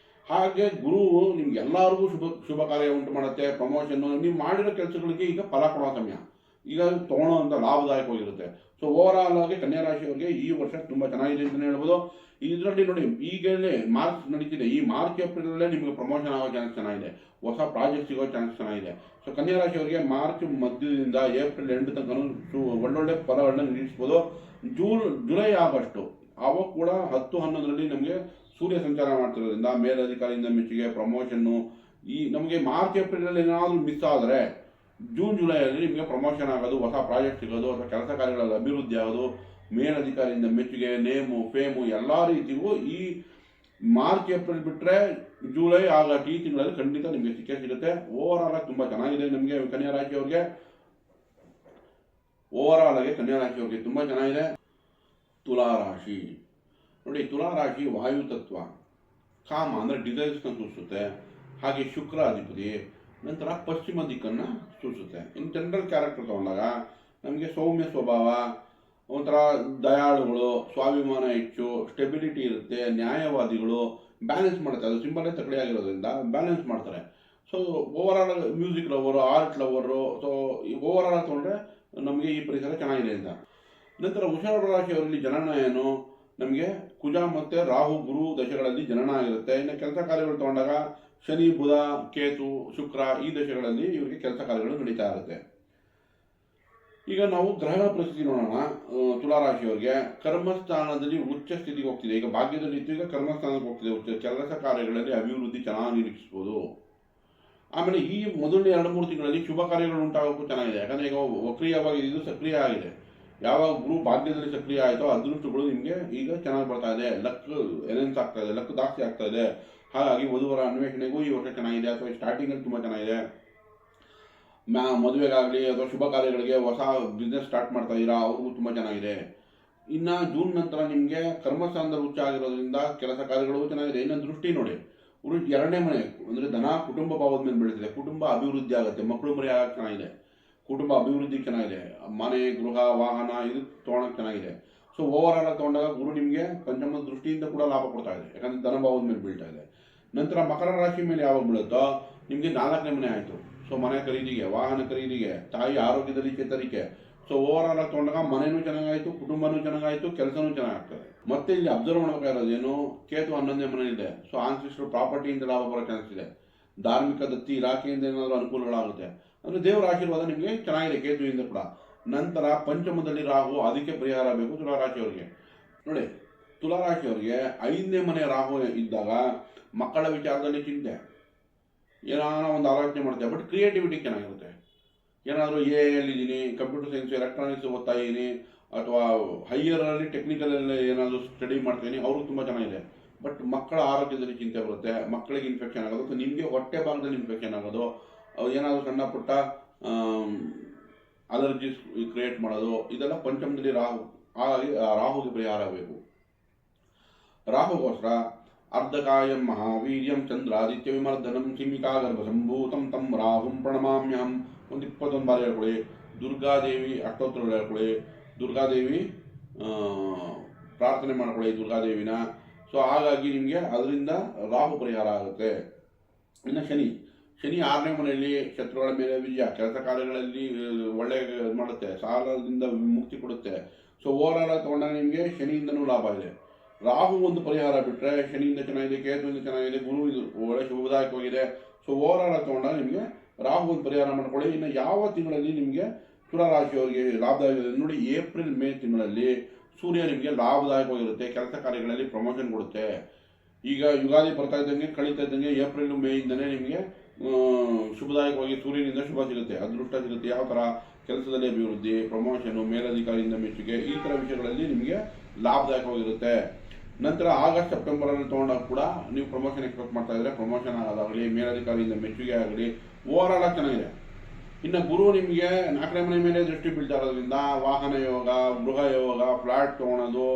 ಹಾಗೆ ಗುರು ನಿಮ್ಗೆ ಎಲ್ಲರಿಗೂ ಶುಭ ಕಾರ್ಯ ಉಂಟು ಮಾಡುತ್ತೆ. ಪ್ರಮೋಷನ್ನು ನೀವು ಮಾಡಿರೋ ಕೆಲಸಗಳಿಗೆ ಈಗ ಫಲ ಕೊಡೋ ಸಮಯ, ಈಗ ತೊಗೊಳ್ಳೋಂಥ ಲಾಭದಾಯಕವಾಗಿರುತ್ತೆ. ಸೊ ಓವರಾಲ್ ಆಗಿ ಕನ್ಯಾ ರಾಶಿಯವರಿಗೆ ಈ ವರ್ಷ ತುಂಬ ಚೆನ್ನಾಗಿದೆ ಅಂತಲೇ ಹೇಳ್ಬೋದು. ಇದರಲ್ಲಿ ನೋಡಿ ಈಗಲೇ ಮಾರ್ಚ್ ನಡೀತಿದೆ. ಈ ಮಾರ್ಚ್ ಏಪ್ರಿಲಲ್ಲೇ ನಿಮಗೆ ಪ್ರಮೋಷನ್ ಆಗೋ ಚಾನ್ಸ್ ಚೆನ್ನಾಗಿದೆ. ಹೊಸ ಪ್ರಾಜೆಕ್ಟ್ ಸಿಗೋ ಚಾನ್ಸ್ ಚೆನ್ನಾಗಿದೆ. ಸೊ ಕನ್ಯಾ ರಾಶಿಯವರಿಗೆ ಮಾರ್ಚ್ ಮಧ್ಯದಿಂದ ಏಪ್ರಿಲ್ ಎಂಡ್ ತನಕ ಒಳ್ಳೊಳ್ಳೆ ಫಲಗಳನ್ನ ನಿರೀಕ್ಷಿಸ್ಬೋದು. ಜುಲೈ ಆಗಸ್ಟು ಅವಾಗ ಕೂಡ 10-11ರಲ್ಲಿ ನಮಗೆ ಸೂರ್ಯ ಸಂಚಾರ ಮಾಡ್ತಿರೋದ್ರಿಂದ ಮೇಲಧಿಕಾರಿಯಿಂದ ಮೆಚ್ಚುಗೆ, ಪ್ರಮೋಷನ್ನು. ಈ ನಮಗೆ ಮಾರ್ಚ್ ಏಪ್ರಿಲಲ್ಲಿ ಏನಾದರೂ ಮಿಸ್ ಆದರೆ ಜೂನ್ ಜುಲೈಯಲ್ಲಿ ನಿಮಗೆ ಪ್ರಮೋಷನ್ ಆಗೋದು, ಹೊಸ ಪ್ರಾಜೆಕ್ಟ್ ಸಿಗೋದು, ಅಥವಾ ಕೆಲಸ ಕಾರ್ಯಗಳಲ್ಲಿ ಅಭಿವೃದ್ಧಿ ಆಗೋದು, ಮೇಲಧಿಕಾರಿಯಿಂದ ಮೆಚ್ಚುಗೆ, ನೇಮು, ಫೇಮು ಎಲ್ಲ ರೀತಿಗೂ ಈ ಮಾರ್ಚ್ ಏಪ್ರಿಲ್ ಬಿಟ್ಟರೆ ಜುಲೈ ಆಗಸ್ಟ್ ಈ ತಿಂಗಳಲ್ಲಿ ಖಂಡಿತ ನಿಮಗೆ ಸಿಗುತ್ತೆ. ಓವರಾಲ್ ಆಗಿ ತುಂಬ ಚೆನ್ನಾಗಿದೆ ನಮಗೆ ಕನ್ಯಾ ರಾಶಿಯವ್ರಿಗೆ. ಓವರಾಲ್ ಆಗಿ ಕನ್ಯಾ ರಾಶಿಯವ್ರಿಗೆ ತುಂಬ ಚೆನ್ನಾಗಿದೆ. ತುಲಾರಾಶಿ ನೋಡಿ, ತುಲಾರಾಶಿ ವಾಯು ತತ್ವ, ಕಾಮ ಅಂದರೆ ಡಿಸೈರ್ಸ್ನ ಸೂಚಿಸುತ್ತೆ. ಹಾಗೆ ಶುಕ್ರ ಅಧಿಪತಿ. ನಂತರ ಪಶ್ಚಿಮ ದಿಕ್ಕನ್ನು ಸೂಚಿಸುತ್ತೆ. ಇನ್ನು ಜನರಲ್ ಕ್ಯಾರೆಕ್ಟರ್ ತಗೊಂಡಾಗ ನಮಗೆ ಸೌಮ್ಯ ಸ್ವಭಾವ, ಒಂಥರ ದಯಾಳುಗಳು, ಸ್ವಾಭಿಮಾನ ಹೆಚ್ಚು, ಸ್ಟೆಬಿಲಿಟಿ ಇರುತ್ತೆ, ನ್ಯಾಯವಾದಿಗಳು, ಬ್ಯಾಲೆನ್ಸ್ ಮಾಡ್ತಾರೆ. ಅದು ಸಿಂಬಲೇ ತಕಡಿ ಆಗಿರೋದ್ರಿಂದ ಬ್ಯಾಲೆನ್ಸ್ ಮಾಡ್ತಾರೆ. So overall music lover, art lover. So overall ತಗೊಂಡ್ರೆ ನಮಗೆ ಈ ಪರಿಸರ ಚೆನ್ನಾಗಿದೆ ಅಂತ. ನಂತರ ವೃಷಭ ರಾಶಿಯವರಲ್ಲಿ ಜನನ ಏನು, ನಮಗೆ ಕುಜ ಮತ್ತು ರಾಹು ಗುರು ದಶೆಗಳಲ್ಲಿ ಜನನ ಆಗಿರುತ್ತೆ. ಇನ್ನು ಕೆಲಸ ಕಾರ್ಯಗಳು ತಗೊಂಡಾಗ ಶನಿ, ಬುಧ, ಕೇತು, ಶುಕ್ರ ಈ ದಶೆಗಳಲ್ಲಿ ಇವರಿಗೆ ಕೆಲಸ ಕಾರ್ಯಗಳು ನಡೀತಾ ಇರುತ್ತೆ. ಈಗ ನಾವು ಗ್ರಹಗಳ ಪರಿಸ್ಥಿತಿ ನೋಡೋಣ. ತುಲಾರಾಶಿಯವರಿಗೆ ಕರ್ಮಸ್ಥಾನದಲ್ಲಿ ಉಚ್ಚ ಸ್ಥಿತಿಗೆ ಹೋಗ್ತಿದೆ. ಈಗ ಭಾಗ್ಯದಲ್ಲಿ ಇತ್ತು, ಈಗ ಕರ್ಮಸ್ಥಾನಕ್ಕೆ ಹೋಗ್ತಿದೆ. ಉಚ್ಚ ಕೆಲಸ ಕಾರ್ಯಗಳಲ್ಲಿ ಅಭಿವೃದ್ಧಿ ಚೆನ್ನಾಗಿ ನಿರೀಕ್ಷಿಸ್ಬೋದು. ಆಮೇಲೆ ಈ ಮೊದಲನೇ 2-3 ತಿಂಗಳಲ್ಲಿ ಶುಭ ಕಾರ್ಯಗಳು ಉಂಟಾಗೋಕ್ಕೂ ಚೆನ್ನಾಗಿದೆ. ಯಾಕಂದರೆ ಈಗ ವಕ್ರಿಯವಾಗಿ ಇದು ಸಕ್ರಿಯ ಆಗಿದೆ. ಯಾವಾಗ ಗುರು ಭಾಗ್ಯದಲ್ಲಿ ಸಕ್ರಿಯ ಆಯಿತೋ ಅದೃಷ್ಟಗಳು ನಿಮಗೆ ಈಗ ಚೆನ್ನಾಗಿ ಬರ್ತಾ ಇದೆ. ಲಕ್ ಎನೆನ್ಸ್ ಆಗ್ತಾ ಇದೆ, ಲಕ್ ಜಾಸ್ತಿ ಆಗ್ತಾ ಇದೆ. ಹಾಗಾಗಿ ವಧುವರ ಅನ್ವೇಷಣೆಗೂ ಈ ವರ್ಷ ಚೆನ್ನಾಗಿದೆ. ಅಥವಾ ಸ್ಟಾರ್ಟಿಂಗಲ್ಲಿ ತುಂಬ ಚೆನ್ನಾಗಿದೆ. ಮದುವೆಗಾಗಲಿ ಅಥವಾ ಶುಭ ಕಾರ್ಯಗಳಿಗೆ ಹೊಸ ಬಿಸ್ನೆಸ್ ಸ್ಟಾರ್ಟ್ ಮಾಡ್ತಾ ಇದ್ದೀರಾ, ಅವ್ರಿಗೂ ತುಂಬ ಚೆನ್ನಾಗಿದೆ. ಇನ್ನು ಜೂನ್ ನಂತರ ನಿಮಗೆ ಕರ್ಮಸ್ಥಾನದಲ್ಲಿ ಉಚ್ಚ ಆಗಿರೋದ್ರಿಂದ ಕೆಲಸ ಕಾರ್ಯಗಳು ಚೆನ್ನಾಗಿದೆ. ಇನ್ನು ದೃಷ್ಟಿ ನೋಡಿ, 2ನೇ ಮನೆ ಅಂದರೆ ಧನ ಕುಟುಂಬ ಭಾವದ ಮೇಲೆ ಬೆಳೀತಿದೆ. ಕುಟುಂಬ ಅಭಿವೃದ್ಧಿ ಆಗುತ್ತೆ, ಮಕ್ಕಳು ಮರಿ ಆಗಕ್ಕೆ ಚೆನ್ನಾಗಿದೆ, ಕುಟುಂಬ ಅಭಿವೃದ್ಧಿ ಚೆನ್ನಾಗಿದೆ, ಮನೆ, ಗೃಹ, ವಾಹನ ಇದು ತೊಗೊಳಕ್ಕೆ ಚೆನ್ನಾಗಿದೆ. ಸೊ ಓವರಾಲ್ ಆಗಿ ತೊಗೊಂಡಾಗ ಗುರು ನಿಮಗೆ ಪಂಚಮ ದೃಷ್ಟಿಯಿಂದ ಕೂಡ ಲಾಭ ಕೊಡ್ತಾ ಇದೆ. ಯಾಕಂದರೆ ಧನಭಾವದ ಮೇಲೆ ಬೀಳ್ತಾ ಇದೆ. ನಂತರ ಮಕರ ರಾಶಿ ಮೇಲೆ ಯಾವಾಗ ಬೀಳುತ್ತೋ ನಿಮಗೆ 4ನೇ ಮನೆ ಆಯಿತು. ಸೊ ಮನೆ ಖರೀದಿಗೆ, ವಾಹನ ಖರೀದಿಗೆ, ತಾಯಿ ಆರೋಗ್ಯದಲ್ಲಿ ಚೇತರಿಕೆ. ಸೊ ಓವರಾಲ್ ಆಗಿ ತೊಗೊಂಡಾಗ ಮನೆಯೂ ಚೆನ್ನಾಗಾಯಿತು, ಕುಟುಂಬನೂ ಚೆನ್ನಾಗಾಯಿತು, ಕೆಲಸನೂ ಚೆನ್ನಾಗಾಗ್ತದೆ. ಮತ್ತೆ ಇಲ್ಲಿ ಅಬ್ಸರ್ವ್ ಮಾಡಬೇಕಾಗಿರೋದೇನು, ಕೇತು 11ನೇ ಮನೆ ಇದೆ. ಸೊ ಆನ್ಸಿಸ್ಟರ್ ಪ್ರಾಪರ್ಟಿಯಿಂದ ಲಾಭ ಬರೋ ಚಾನ್ಸ್ ಇದೆ. ಧಾರ್ಮಿಕ ದತ್ತಿ ಇಲಾಖೆಯಿಂದ ಏನಾದರೂ ಅನುಕೂಲಗಳಾಗುತ್ತೆ. ಅಂದರೆ ದೇವರ ಆಶೀರ್ವಾದ ನಿಮಗೆ ಚೆನ್ನಾಗಿದೆ ಕೇತುವಿಂದ ಕೂಡ. ನಂತರ ಪಂಚಮದಲ್ಲಿ ರಾಹು, ಅದಕ್ಕೆ ಪರಿಹಾರ ಬೇಕು ತುಲಾರಾಶಿಯವರಿಗೆ. ನೋಡಿ, ತುಲಾರಾಶಿಯವರಿಗೆ 5ನೇ ಮನೆ ರಾಹು ಇದ್ದಾಗ ಮಕ್ಕಳ ವಿಚಾರದಲ್ಲಿ ಚಿಂತೆ, ಏನಾರ ಒಂದು ಆಲೋಚನೆ ಮಾಡ್ತೇವೆ. ಬಟ್ ಕ್ರಿಯೇಟಿವಿಟಿ ಚೆನ್ನಾಗಿರುತ್ತೆ. ಏನಾದರೂ ಎಲ್ಲಿದ್ದೀನಿ, ಕಂಪ್ಯೂಟರ್ ಸೈನ್ಸ್, ಎಲೆಕ್ಟ್ರಾನಿಕ್ಸ್ ಓದ್ತಾ ಇದ್ದೀನಿ, ಅಥವಾ ಹೈಯರಲ್ಲಿ ಟೆಕ್ನಿಕಲಲ್ಲಿ ಏನಾದರೂ ಸ್ಟಡಿ ಮಾಡ್ತೀನಿ, ಅವ್ರಿಗೆ ತುಂಬ ಚೆನ್ನಾಗಿದೆ. ಬಟ್ ಮಕ್ಕಳ ಆರೋಗ್ಯದಲ್ಲಿ ಚಿಂತೆ ಬರುತ್ತೆ. ಮಕ್ಕಳಿಗೆ ಇನ್ಫೆಕ್ಷನ್ ಆಗೋದು, ಅಥವಾ ನಿಮಗೆ ಹೊಟ್ಟೆ ಭಾಗದಲ್ಲಿ ಇನ್ಫೆಕ್ಷನ್ ಆಗೋದು, ಏನಾದರೂ ಸಣ್ಣ ಪುಟ್ಟ ಅಲರ್ಜೀಸ್ ಕ್ರಿಯೇಟ್ ಮಾಡೋದು, ಇದೆಲ್ಲ ಪಂಚಮದಲ್ಲಿ ರಾಹು. ಹಾಗಾಗಿ ರಾಹುಗೆ ಪರಿಹಾರ ಬೇಕು. ರಾಹುಗೋಸ್ಕರ ಅರ್ಧಕಾಯಂ ಮಹಾವೀರ್ಯಂ ಚಂದ್ರಾದಿತ್ಯ ವಿಮರ್ದನಂ ಸಿಮಿಕಾ ಗರ್ಭಸಂಭೂತಂ ತಂ ರಾಹುಂ ಪ್ರಣಮಾಮ್ಯಹಂ ಒಂದು 21 ಬಾರಿ ಹೇಳ್ಕೊಳ್ಳಿ. ದುರ್ಗಾದೇವಿ ಅಷ್ಟೋತ್ತರಗಳು ಹೇಳ್ಕೊಳ್ಳಿ. ದುರ್ಗಾದೇವಿ ಪ್ರಾರ್ಥನೆ ಮಾಡ್ಕೊಳ್ಳಿ ದುರ್ಗಾದೇವಿನ. ಸೊ ಹಾಗಾಗಿ ನಿಮಗೆ ಅದರಿಂದ ರಾಹು ಪರಿಹಾರ ಆಗುತ್ತೆ. ಇನ್ನು ಶನಿ 6ನೇ ಮನೆಯಲ್ಲಿ ಶತ್ರುಗಳ ಮೇಲೆ ವಿಜಯ, ಕೆಲಸ ಕಾರ್ಯಗಳಲ್ಲಿ ಒಳ್ಳೆ ಮಾಡುತ್ತೆ, ಸಾಲದಿಂದ ಮುಕ್ತಿ ಕೊಡುತ್ತೆ. ಸೊ ಓವರಾಲ್ ತಗೊಂಡಾಗ ನಿಮಗೆ ಶನಿಯಿಂದನೂ ಲಾಭ ಇದೆ. ರಾಹು ಒಂದು ಪರಿಹಾರ ಬಿಟ್ಟರೆ ಶನಿಯಿಂದ ಚೆನ್ನಾಗಿದೆ, ಕೇತುವಿಂದ ಚೆನ್ನಾಗಿದೆ, ಗುರು ಇದು ಒಳ್ಳೆ ಶುಭದಾಯಕವಾಗಿದೆ. ಸೊ ಓವರಾಲ್ ತಗೊಂಡಾಗ ನಿಮಗೆ ರಾಹು ಒಂದು ಪರಿಹಾರ ಮಾಡ್ಕೊಳ್ಳಿ. ಇನ್ನು ಯಾವ ತಿಂಗಳಲ್ಲಿ ನಿಮಗೆ ತುಲಾರಾಶಿಯವರಿಗೆ ಲಾಭದಾಯಕ ನೋಡಿ, ಏಪ್ರಿಲ್ ಮೇ ತಿಂಗಳಲ್ಲಿ ಸೂರ್ಯ ನಿಮಗೆ ಲಾಭದಾಯಕವಾಗಿರುತ್ತೆ, ಕೆಲಸ ಕಾರ್ಯಗಳಲ್ಲಿ ಪ್ರಮೋಷನ್ ಕೊಡುತ್ತೆ. ಈಗ ಯುಗಾದಿ ಬರ್ತಾ ಇದ್ದಂಗೆ ಕಳೀತಾ ಇದ್ದಂಗೆ ಏಪ್ರಿಲ್ ಮೇಯಿಂದನೇ ನಿಮಗೆ ಶುಭದಾಯಕವಾಗಿ ಸೂರ್ಯನಿಂದ ಶುಭ ಸಿಗುತ್ತೆ, ಅದೃಷ್ಟ ಸಿಗುತ್ತೆ. ಯಾವ ಥರ ಕೆಲಸದಲ್ಲಿ ಅಭಿವೃದ್ಧಿ, ಪ್ರಮೋಷನು, ಮೇಲಧಿಕಾರಿಯಿಂದ ಮೆಚ್ಚುಗೆ, ಈ ಥರ ವಿಷಯಗಳಲ್ಲಿ ನಿಮಗೆ ಲಾಭದಾಯಕವಾಗಿರುತ್ತೆ. ನಂತರ ಆಗಸ್ಟ್ ಸೆಪ್ಟೆಂಬರಲ್ಲಿ ತೊಗೊಂಡಾಗ ಕೂಡ ನೀವು ಪ್ರಮೋಷನ್ ಎಕ್ಸ್ಪೆಕ್ಟ್ ಮಾಡ್ತಾ ಇದ್ರೆ ಪ್ರಮೋಷನ್ ಆಗೋದಾಗಲಿ, ಮೇಲಧಿಕಾರಿಯಿಂದ ಮೆಚ್ಚುಗೆ ಆಗಲಿ, ಓವರಾಲ್ ಆಗಿ ಚೆನ್ನಾಗಿದೆ. ಇನ್ನು ಗುರು ನಿಮಗೆ 4ನೇ ಮನೆ ಮೇಲೆ ದೃಷ್ಟಿ ಬೀಳ್ತಾ ಇರೋದ್ರಿಂದ ವಾಹನ ಯೋಗ, ಗೃಹ ಯೋಗ, ಫ್ಲಾಟ್ ತೊಗೊಳೋದು